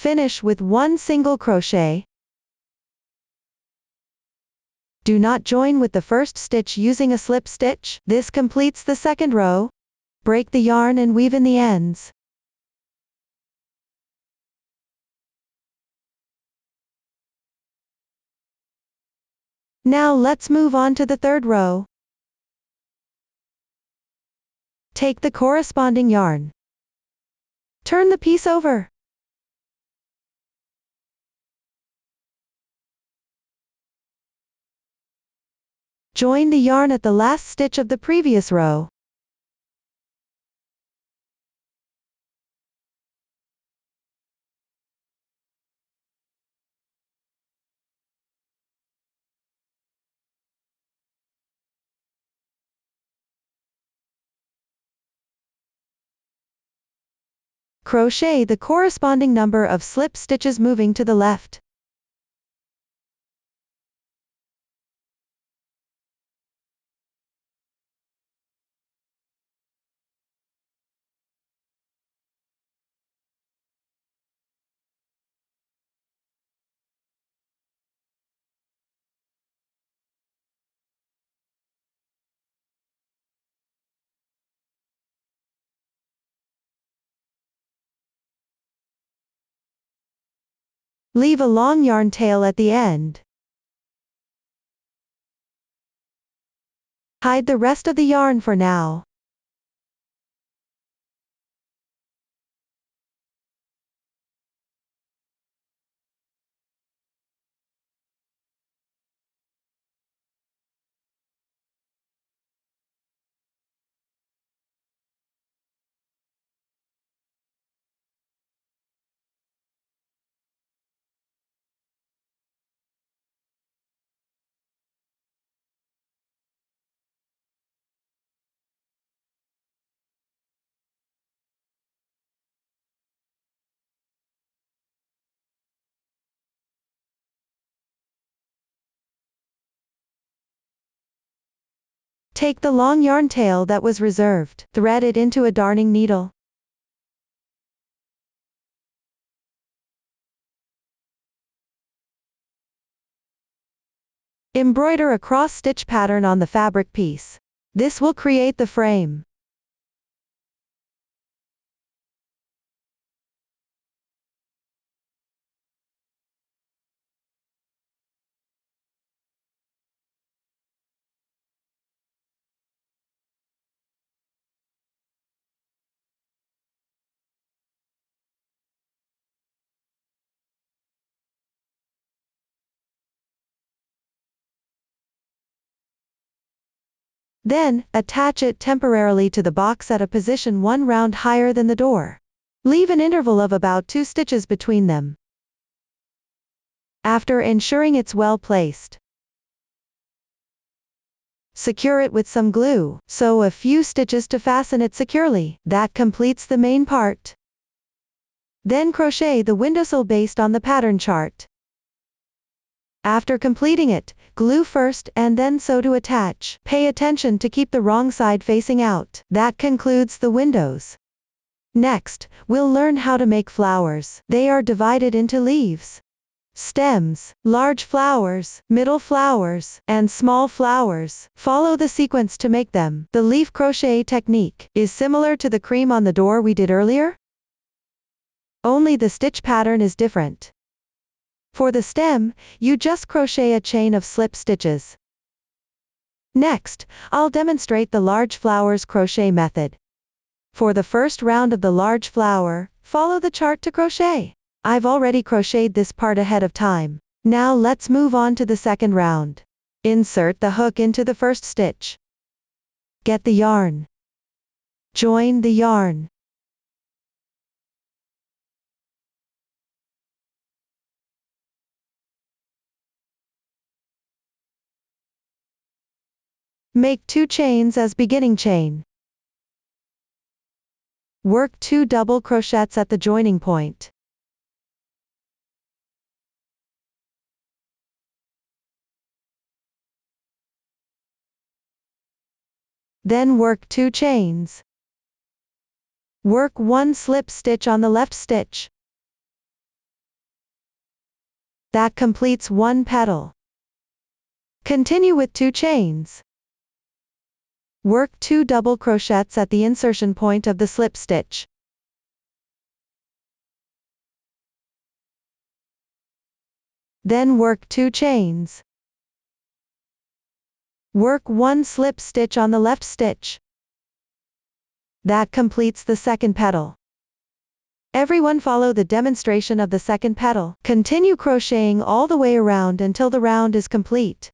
Finish with 1 single crochet. Do not join with the first stitch using a slip stitch. This completes the second row. Break the yarn and weave in the ends. Now let's move on to the third row. Take the corresponding yarn. Turn the piece over. Join the yarn at the last stitch of the previous row. Crochet the corresponding number of slip stitches moving to the left. Leave a long yarn tail at the end. Hide the rest of the yarn for now. Take the long yarn tail that was reserved, thread it into a darning needle. Embroider a cross-stitch pattern on the fabric piece. This will create the frame. Then, attach it temporarily to the box at a position 1 round higher than the door. Leave an interval of about 2 stitches between them. After ensuring it's well placed, secure it with some glue, sew a few stitches to fasten it securely. That completes the main part. Then crochet the windowsill based on the pattern chart. After completing it, glue first and then sew to attach. Pay attention to keep the wrong side facing out. That concludes the windows. Next, we'll learn how to make flowers. They are divided into leaves, stems, large flowers, middle flowers, and small flowers. Follow the sequence to make them. The leaf crochet technique is similar to the cream on the door we did earlier, only the stitch pattern is different. For the stem, you just crochet a chain of slip stitches. Next, I'll demonstrate the large flowers crochet method. For the first round of the large flower, follow the chart to crochet. I've already crocheted this part ahead of time. Now let's move on to the second round. Insert the hook into the first stitch. Get the yarn. Join the yarn. Make 2 chains as beginning chain. Work 2 double crochets at the joining point. Then work 2 chains. Work 1 slip stitch on the left stitch. That completes 1 petal. Continue with 2 chains. Work 2 double crochets at the insertion point of the slip stitch. Then work 2 chains. Work 1 slip stitch on the left stitch. That completes the second petal. Everyone follow the demonstration of the second petal. Continue crocheting all the way around until the round is complete.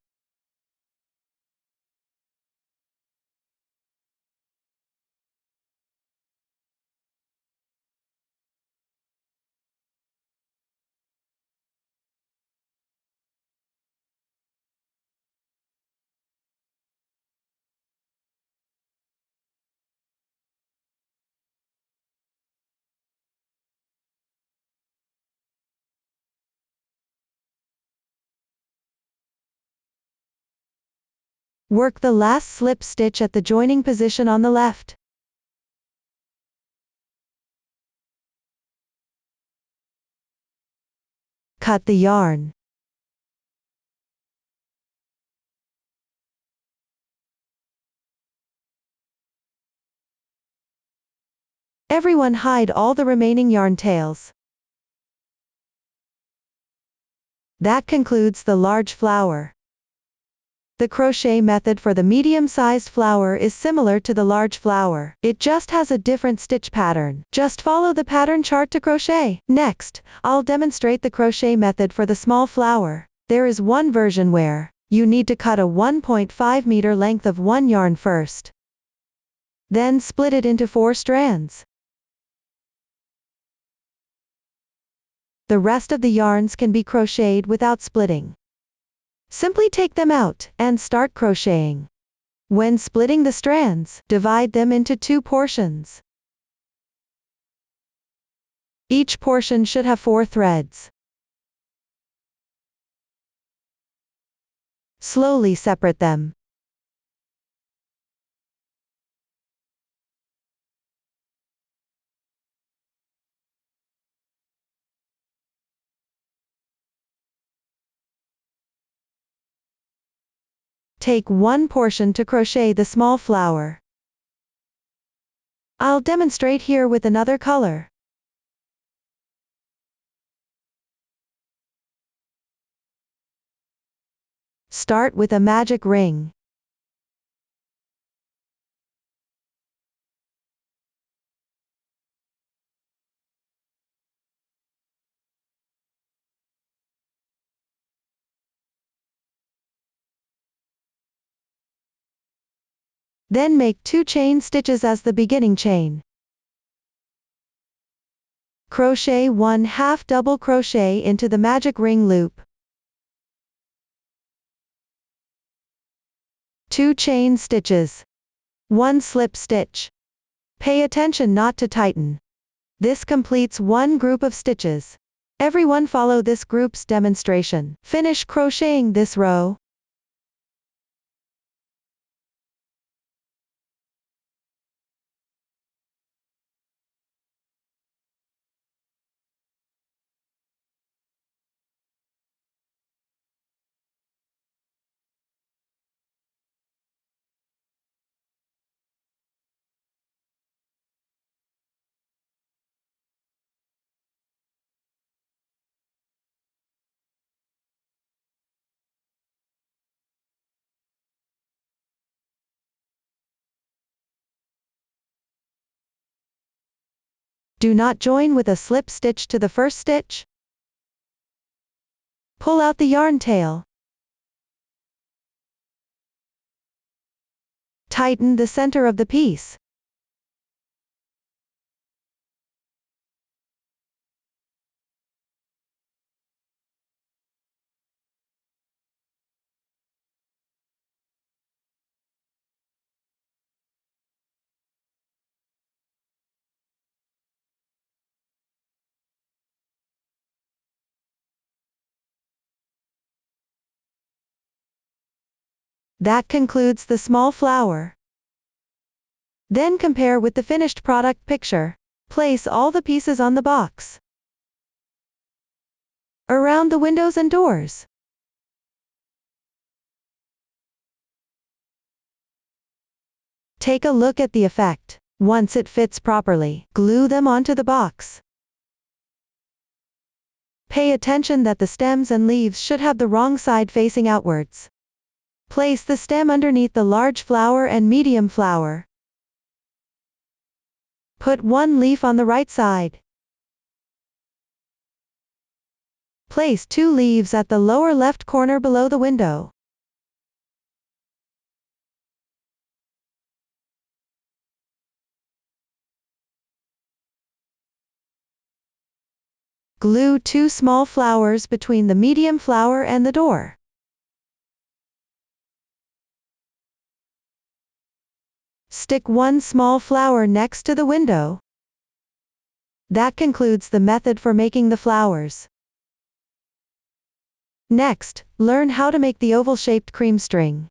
Work the last slip stitch at the joining position on the left. Cut the yarn. Everyone hide all the remaining yarn tails. That concludes the large flower. The crochet method for the medium-sized flower is similar to the large flower. It just has a different stitch pattern. Just follow the pattern chart to crochet. Next, I'll demonstrate the crochet method for the small flower. There is one version where you need to cut a 1.5 meter length of one yarn first. Then split it into 4 strands. The rest of the yarns can be crocheted without splitting. Simply take them out and start crocheting. When splitting the strands, divide them into 2 portions. Each portion should have 4 threads. Slowly separate them. Take one portion to crochet the small flower. I'll demonstrate here with another color. Start with a magic ring. Then make 2 chain stitches as the beginning chain. Crochet 1/2 double crochet into the magic ring loop. 2 chain stitches. 1 slip stitch. Pay attention not to tighten. This completes one group of stitches. Everyone follow this group's demonstration. Finish crocheting this row. Do not join with a slip stitch to the first stitch. Pull out the yarn tail. Tighten the center of the piece. That concludes the small flower. Then compare with the finished product picture. Place all the pieces on the box, around the windows and doors. Take a look at the effect. Once it fits properly, glue them onto the box. Pay attention that the stems and leaves should have the wrong side facing outwards. Place the stem underneath the large flower and medium flower. Put one leaf on the right side. Place 2 leaves at the lower left corner below the window. Glue 2 small flowers between the medium flower and the door. Stick 1 small flower next to the window. That concludes the method for making the flowers. Next, learn how to make the oval-shaped cream string.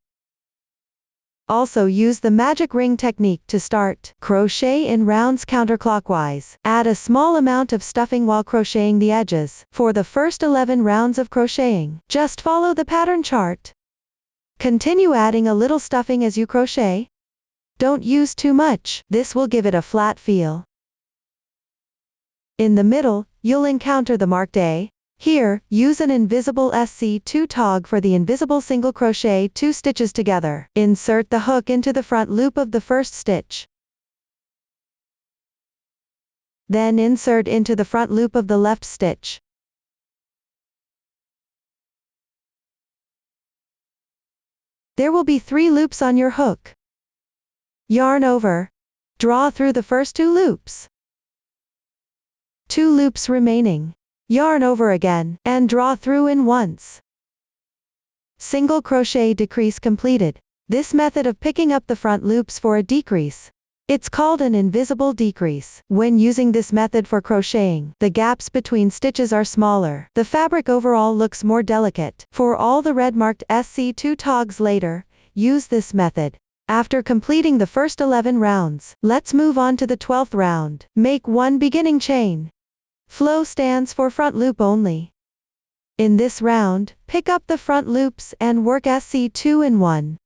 Also use the magic ring technique to start. Crochet in rounds counterclockwise. Add a small amount of stuffing while crocheting the edges. For the first 11 rounds of crocheting, just follow the pattern chart. Continue adding a little stuffing as you crochet. Don't use too much, this will give it a flat feel. In the middle, you'll encounter the marked A, Here, use an invisible SC2 tog for the invisible single crochet 2 stitches together. Insert the hook into the front loop of the first stitch. Then insert into the front loop of the left stitch. There will be 3 loops on your hook. Yarn over. Draw through the first 2 loops. 2 loops remaining. Yarn over again, and draw through in once. Single crochet decrease completed. This method of picking up the front loops for a decrease. It's called an invisible decrease. When using this method for crocheting, the gaps between stitches are smaller. The fabric overall looks more delicate. For all the red marked SC2 togs later, use this method. After completing the first 11 rounds, let's move on to the 12th round. Make 1 beginning chain. Flow stands for front loop only. In this round, pick up the front loops and work SC2 in 1.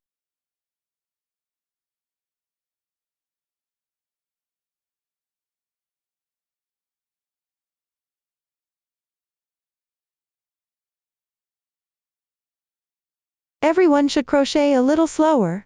Everyone should crochet a little slower.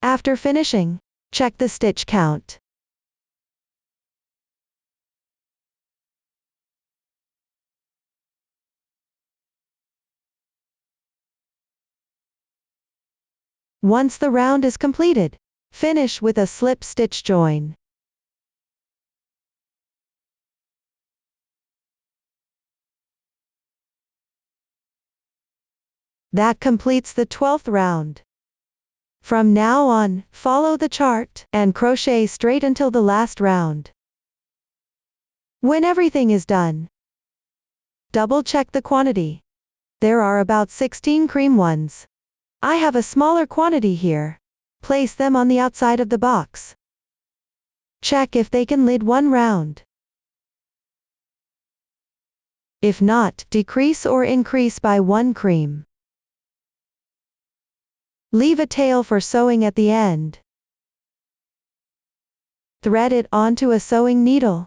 After finishing, check the stitch count. Once the round is completed, finish with a slip stitch join. That completes the 12th round. From now on, follow the chart and crochet straight until the last round. When everything is done, double check the quantity. There are about 16 cream ones. I have a smaller quantity here. Place them on the outside of the box. Check if they can lid 1 round. If not, decrease or increase by 1 cream. Leave a tail for sewing at the end. Thread it onto a sewing needle.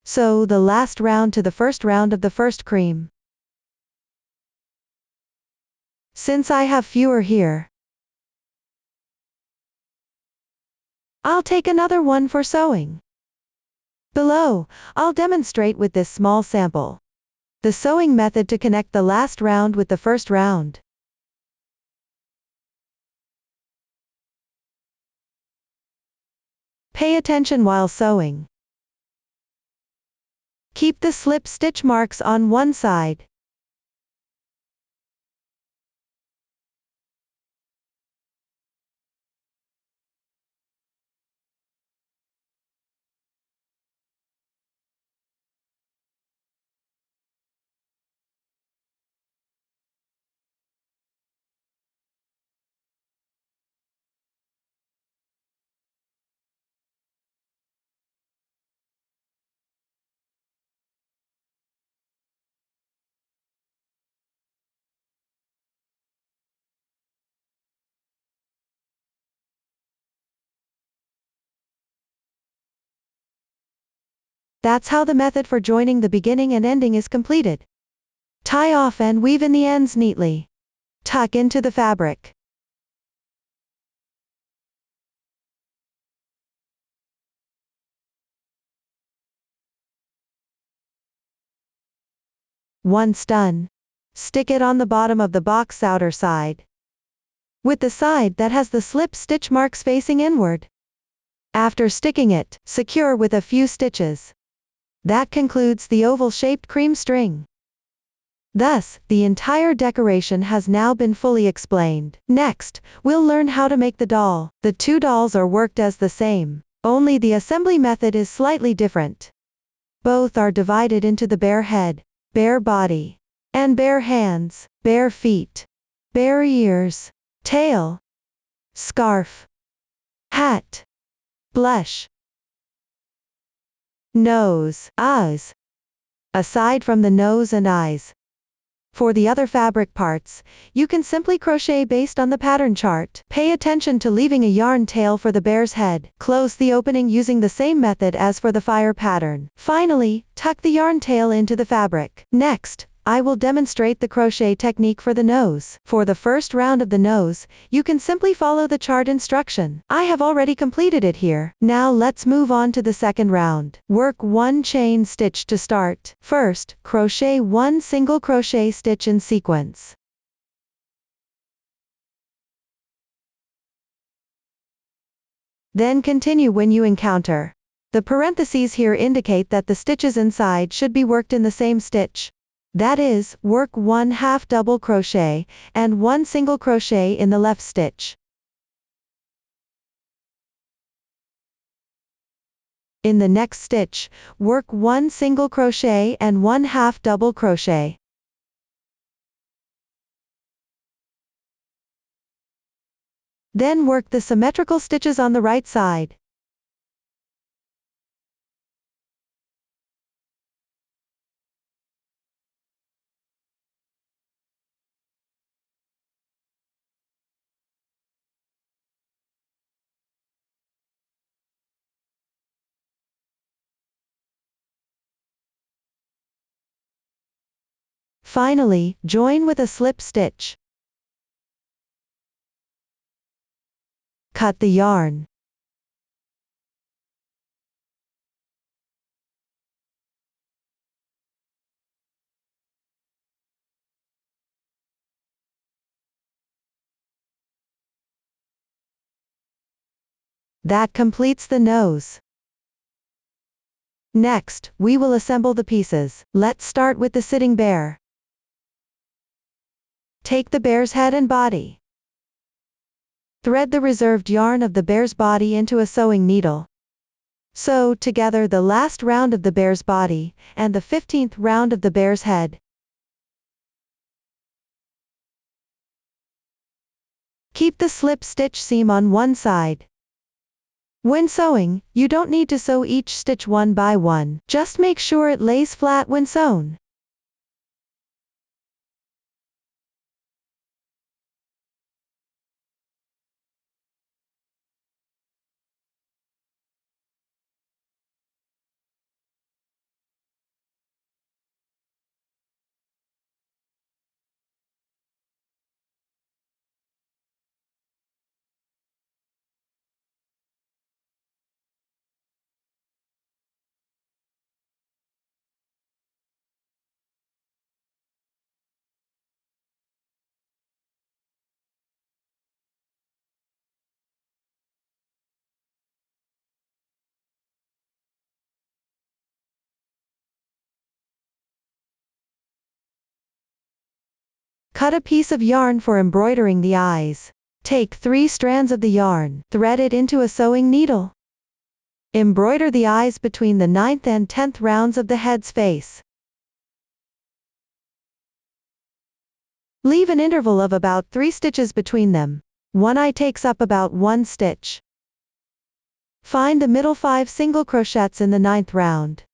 Sew the last round to the first round of the first cream. Since I have fewer here, I'll take another one for sewing. Below, I'll demonstrate with this small sample the sewing method to connect the last round with the first round. Pay attention while sewing. Keep the slip stitch marks on one side. That's how the method for joining the beginning and ending is completed. Tie off and weave in the ends neatly. Tuck into the fabric. Once done, stick it on the bottom of the box outer side, with the side that has the slip stitch marks facing inward. After sticking it, secure with a few stitches. That concludes the oval-shaped cream string. Thus, the entire decoration has now been fully explained. Next, we'll learn how to make the doll. The two dolls are worked as the same, only the assembly method is slightly different. Both are divided into the bare head, bare body, and bare hands, bare feet, bare ears, tail, scarf, hat, blush, nose, eyes. Aside from the nose and eyes, for the other fabric parts, you can simply crochet based on the pattern chart. Pay attention to leaving a yarn tail for the bear's head. Close the opening using the same method as for the fire pattern. Finally, tuck the yarn tail into the fabric. Next, I will demonstrate the crochet technique for the nose. For the first round of the nose, you can simply follow the chart instruction. I have already completed it here. Now let's move on to the second round. Work 1 chain stitch to start. First, crochet 1 single crochet stitch in sequence. Then continue when you encounter. The parentheses here indicate that the stitches inside should be worked in the same stitch. That is, work 1 half double crochet, and 1 single crochet in the left stitch. In the next stitch, work 1 single crochet and 1 half double crochet. Then work the symmetrical stitches on the right side. Finally, join with a slip stitch. Cut the yarn. That completes the nose. Next, we will assemble the pieces. Let's start with the sitting bear. Take the bear's head and body. Thread the reserved yarn of the bear's body into a sewing needle. Sew together the last round of the bear's body, and the 15th round of the bear's head. Keep the slip stitch seam on one side. When sewing, you don't need to sew each stitch one by one, just make sure it lays flat when sewn. Cut a piece of yarn for embroidering the eyes. Take 3 strands of the yarn, thread it into a sewing needle. Embroider the eyes between the 9th and 10th rounds of the head's face. Leave an interval of about 3 stitches between them. One eye takes up about 1 stitch. Find the middle 5 single crochets in the 9th round.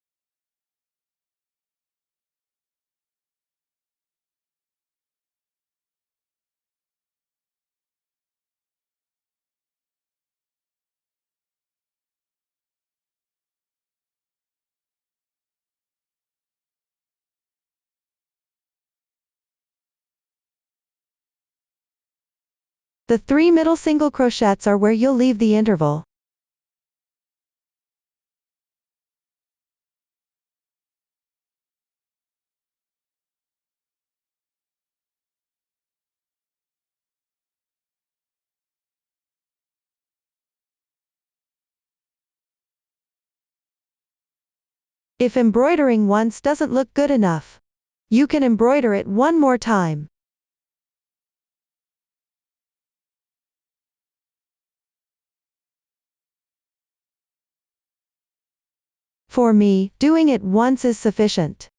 The 3 middle single crochets are where you'll leave the interval. If embroidering once doesn't look good enough, you can embroider it one more time. For me, doing it once is sufficient.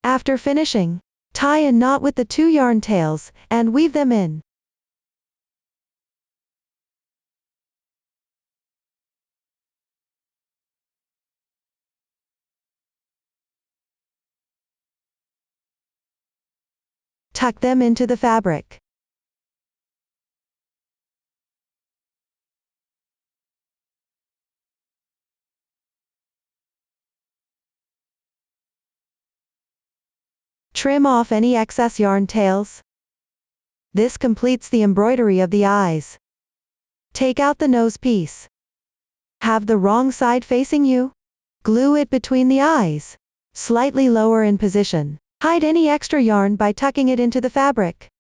After finishing, tie a knot with the 2 yarn tails, and weave them in. Tuck them into the fabric. Trim off any excess yarn tails. This completes the embroidery of the eyes. Take out the nose piece. Have the wrong side facing you? Glue it between the eyes. Slightly lower in position. Hide any extra yarn by tucking it into the fabric.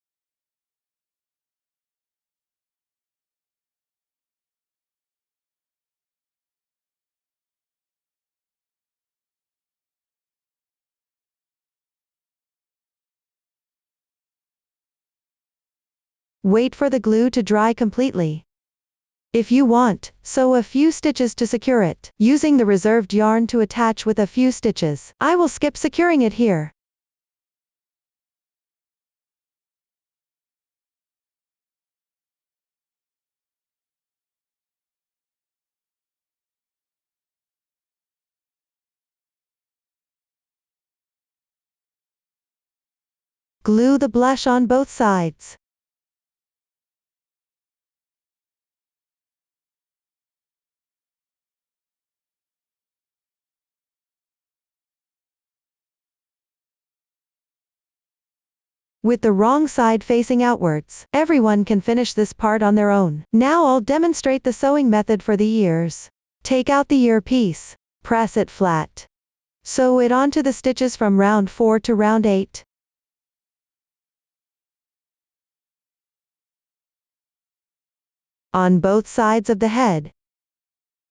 Wait for the glue to dry completely. If you want, sew a few stitches to secure it, using the reserved yarn to attach with a few stitches. I will skip securing it here. Glue the blush on both sides. With the wrong side facing outwards, everyone can finish this part on their own. Now I'll demonstrate the sewing method for the ears. Take out the ear piece. Press it flat. Sew it onto the stitches from round 4 to round 8. On both sides of the head.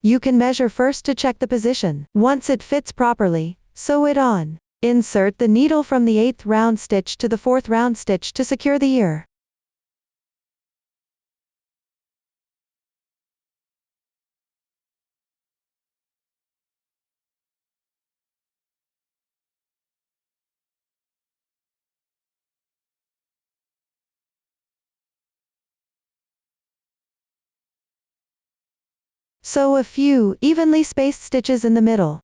You can measure first to check the position. Once it fits properly, sew it on. Insert the needle from the 8th round stitch to the 4th round stitch to secure the ear. Sew a few evenly spaced stitches in the middle.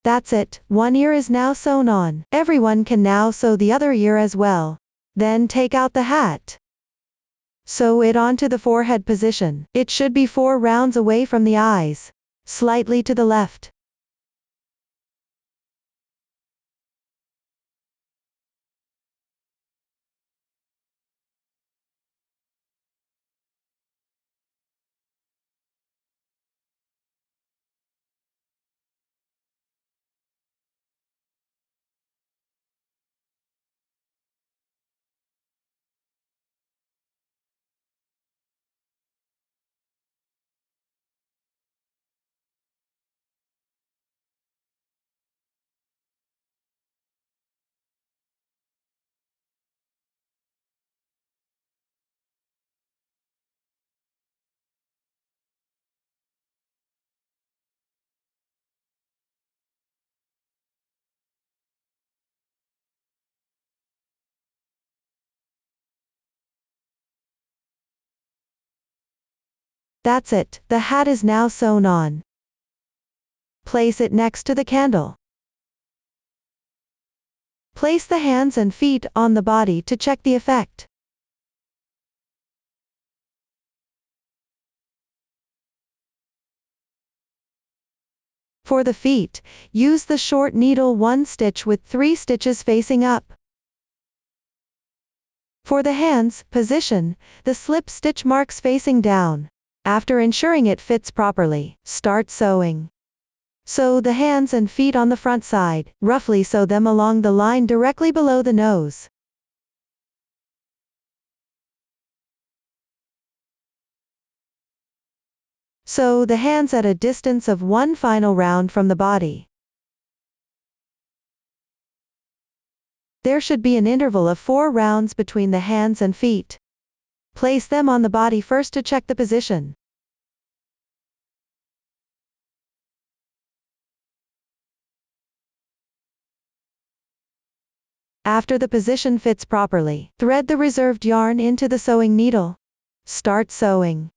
That's it, one ear is now sewn on. Everyone can now sew the other ear as well. Then take out the hat. Sew it onto the forehead position. It should be 4 rounds away from the eyes. Slightly to the left. That's it, the hat is now sewn on. Place it next to the candle. Place the hands and feet on the body to check the effect. For the feet, use the short needle 1 stitch with 3 stitches facing up. For the hands, position the slip stitch marks facing down. After ensuring it fits properly, start sewing. Sew the hands and feet on the front side, roughly sew them along the line directly below the nose. Sew the hands at a distance of 1 final round from the body. There should be an interval of 4 rounds between the hands and feet. Place them on the body first to check the position. After the position fits properly, thread the reserved yarn into the sewing needle. Start sewing.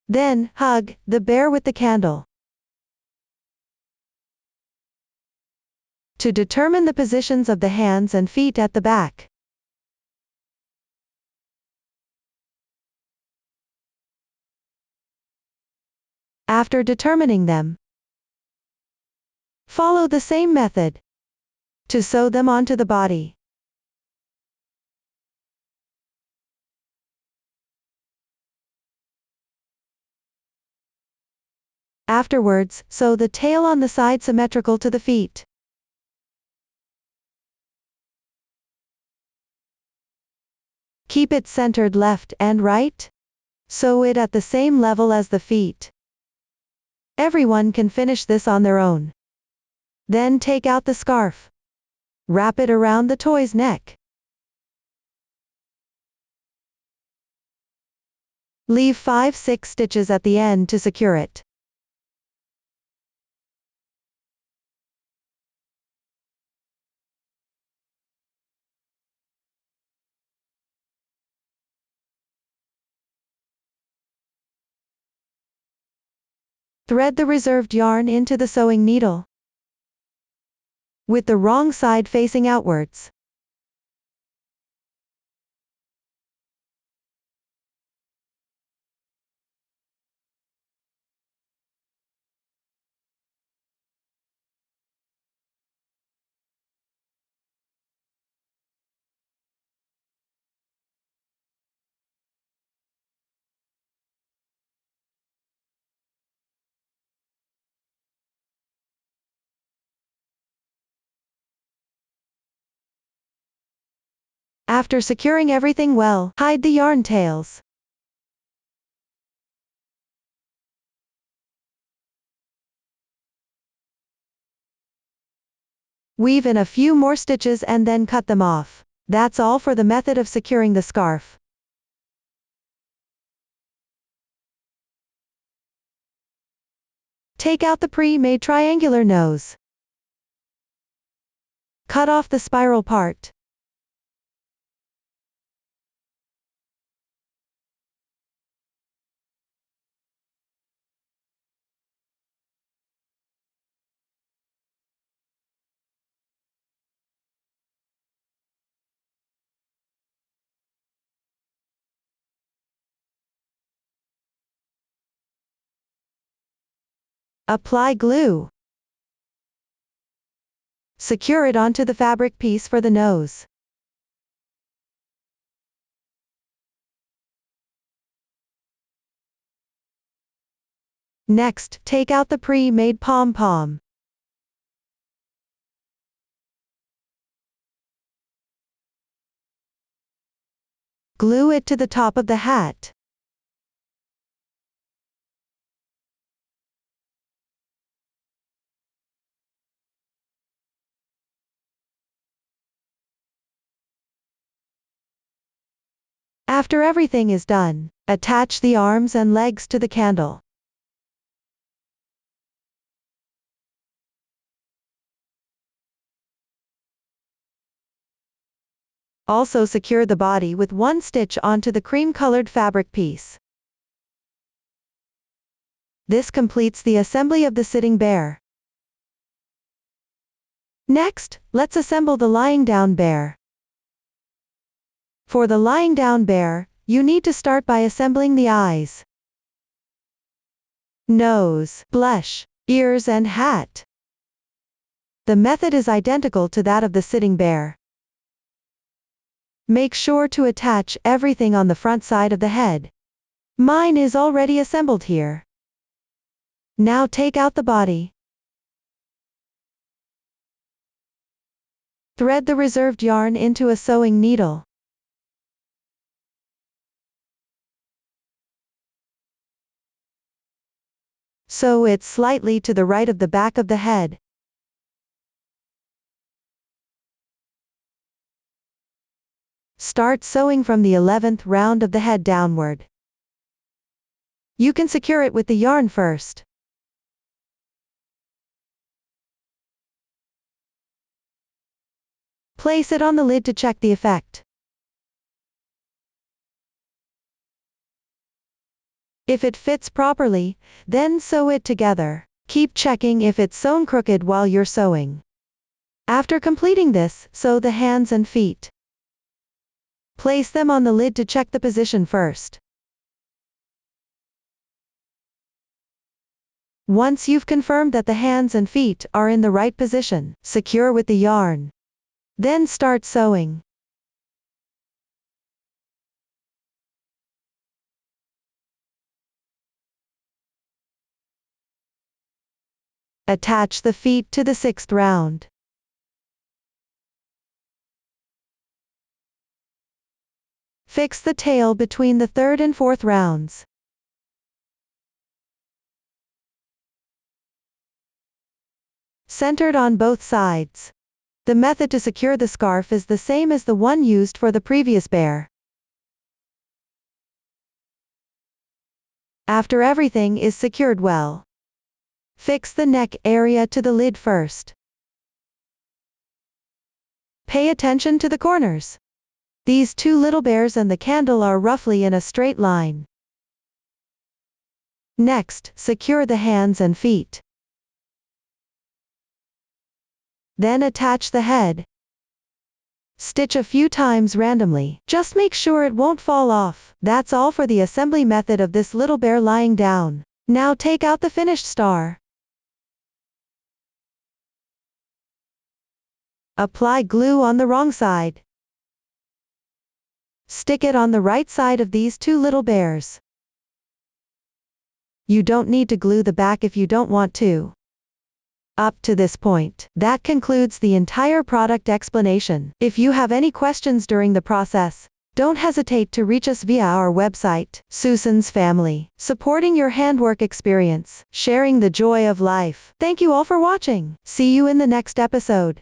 Then, hug the bear with the candle. To determine the positions of the hands and feet at the back. After determining them, follow the same method to sew them onto the body. Afterwards, sew the tail on the side symmetrical to the feet. Keep it centered left and right. Sew it at the same level as the feet. Everyone can finish this on their own. Then take out the scarf. Wrap it around the toy's neck. Leave 5-6 stitches at the end to secure it. Thread the reserved yarn into the sewing needle, with the wrong side facing outwards. After securing everything well, hide the yarn tails. Weave in a few more stitches and then cut them off. That's all for the method of securing the scarf. Take out the pre-made triangular nose. Cut off the spiral part. Apply glue. Secure it onto the fabric piece for the nose. Next, take out the pre-made pom-pom. Glue it to the top of the hat. After everything is done, attach the arms and legs to the candle. Also secure the body with one stitch onto the cream-colored fabric piece. This completes the assembly of the sitting bear. Next, let's assemble the lying down bear. For the lying down bear, you need to start by assembling the eyes, nose, blush, ears and hat. The method is identical to that of the sitting bear. Make sure to attach everything on the front side of the head. Mine is already assembled here. Now take out the body. Thread the reserved yarn into a sewing needle. Sew it slightly to the right of the back of the head. Start sewing from the 11th round of the head downward. You can secure it with the yarn first. Place it on the lid to check the effect. If it fits properly, then sew it together. Keep checking if it's sewn crooked while you're sewing. After completing this, sew the hands and feet. Place them on the lid to check the position first. Once you've confirmed that the hands and feet are in the right position, secure with the yarn. Then start sewing. Attach the feet to the 6th round. Fix the tail between the 3rd and 4th rounds. Centered on both sides. The method to secure the scarf is the same as the one used for the previous bear. After everything is secured well, fix the neck area to the lid first. Pay attention to the corners. These two little bears and the candle are roughly in a straight line. Next, secure the hands and feet. Then attach the head. Stitch a few times randomly. Just make sure it won't fall off. That's all for the assembly method of this little bear lying down. Now take out the finished star. Apply glue on the wrong side. Stick it on the right side of these two little bears. You don't need to glue the back if you don't want to. Up to this point, that concludes the entire product explanation. If you have any questions during the process, don't hesitate to reach us via our website, Susan's Family, supporting your handwork experience, sharing the joy of life. Thank you all for watching. See you in the next episode.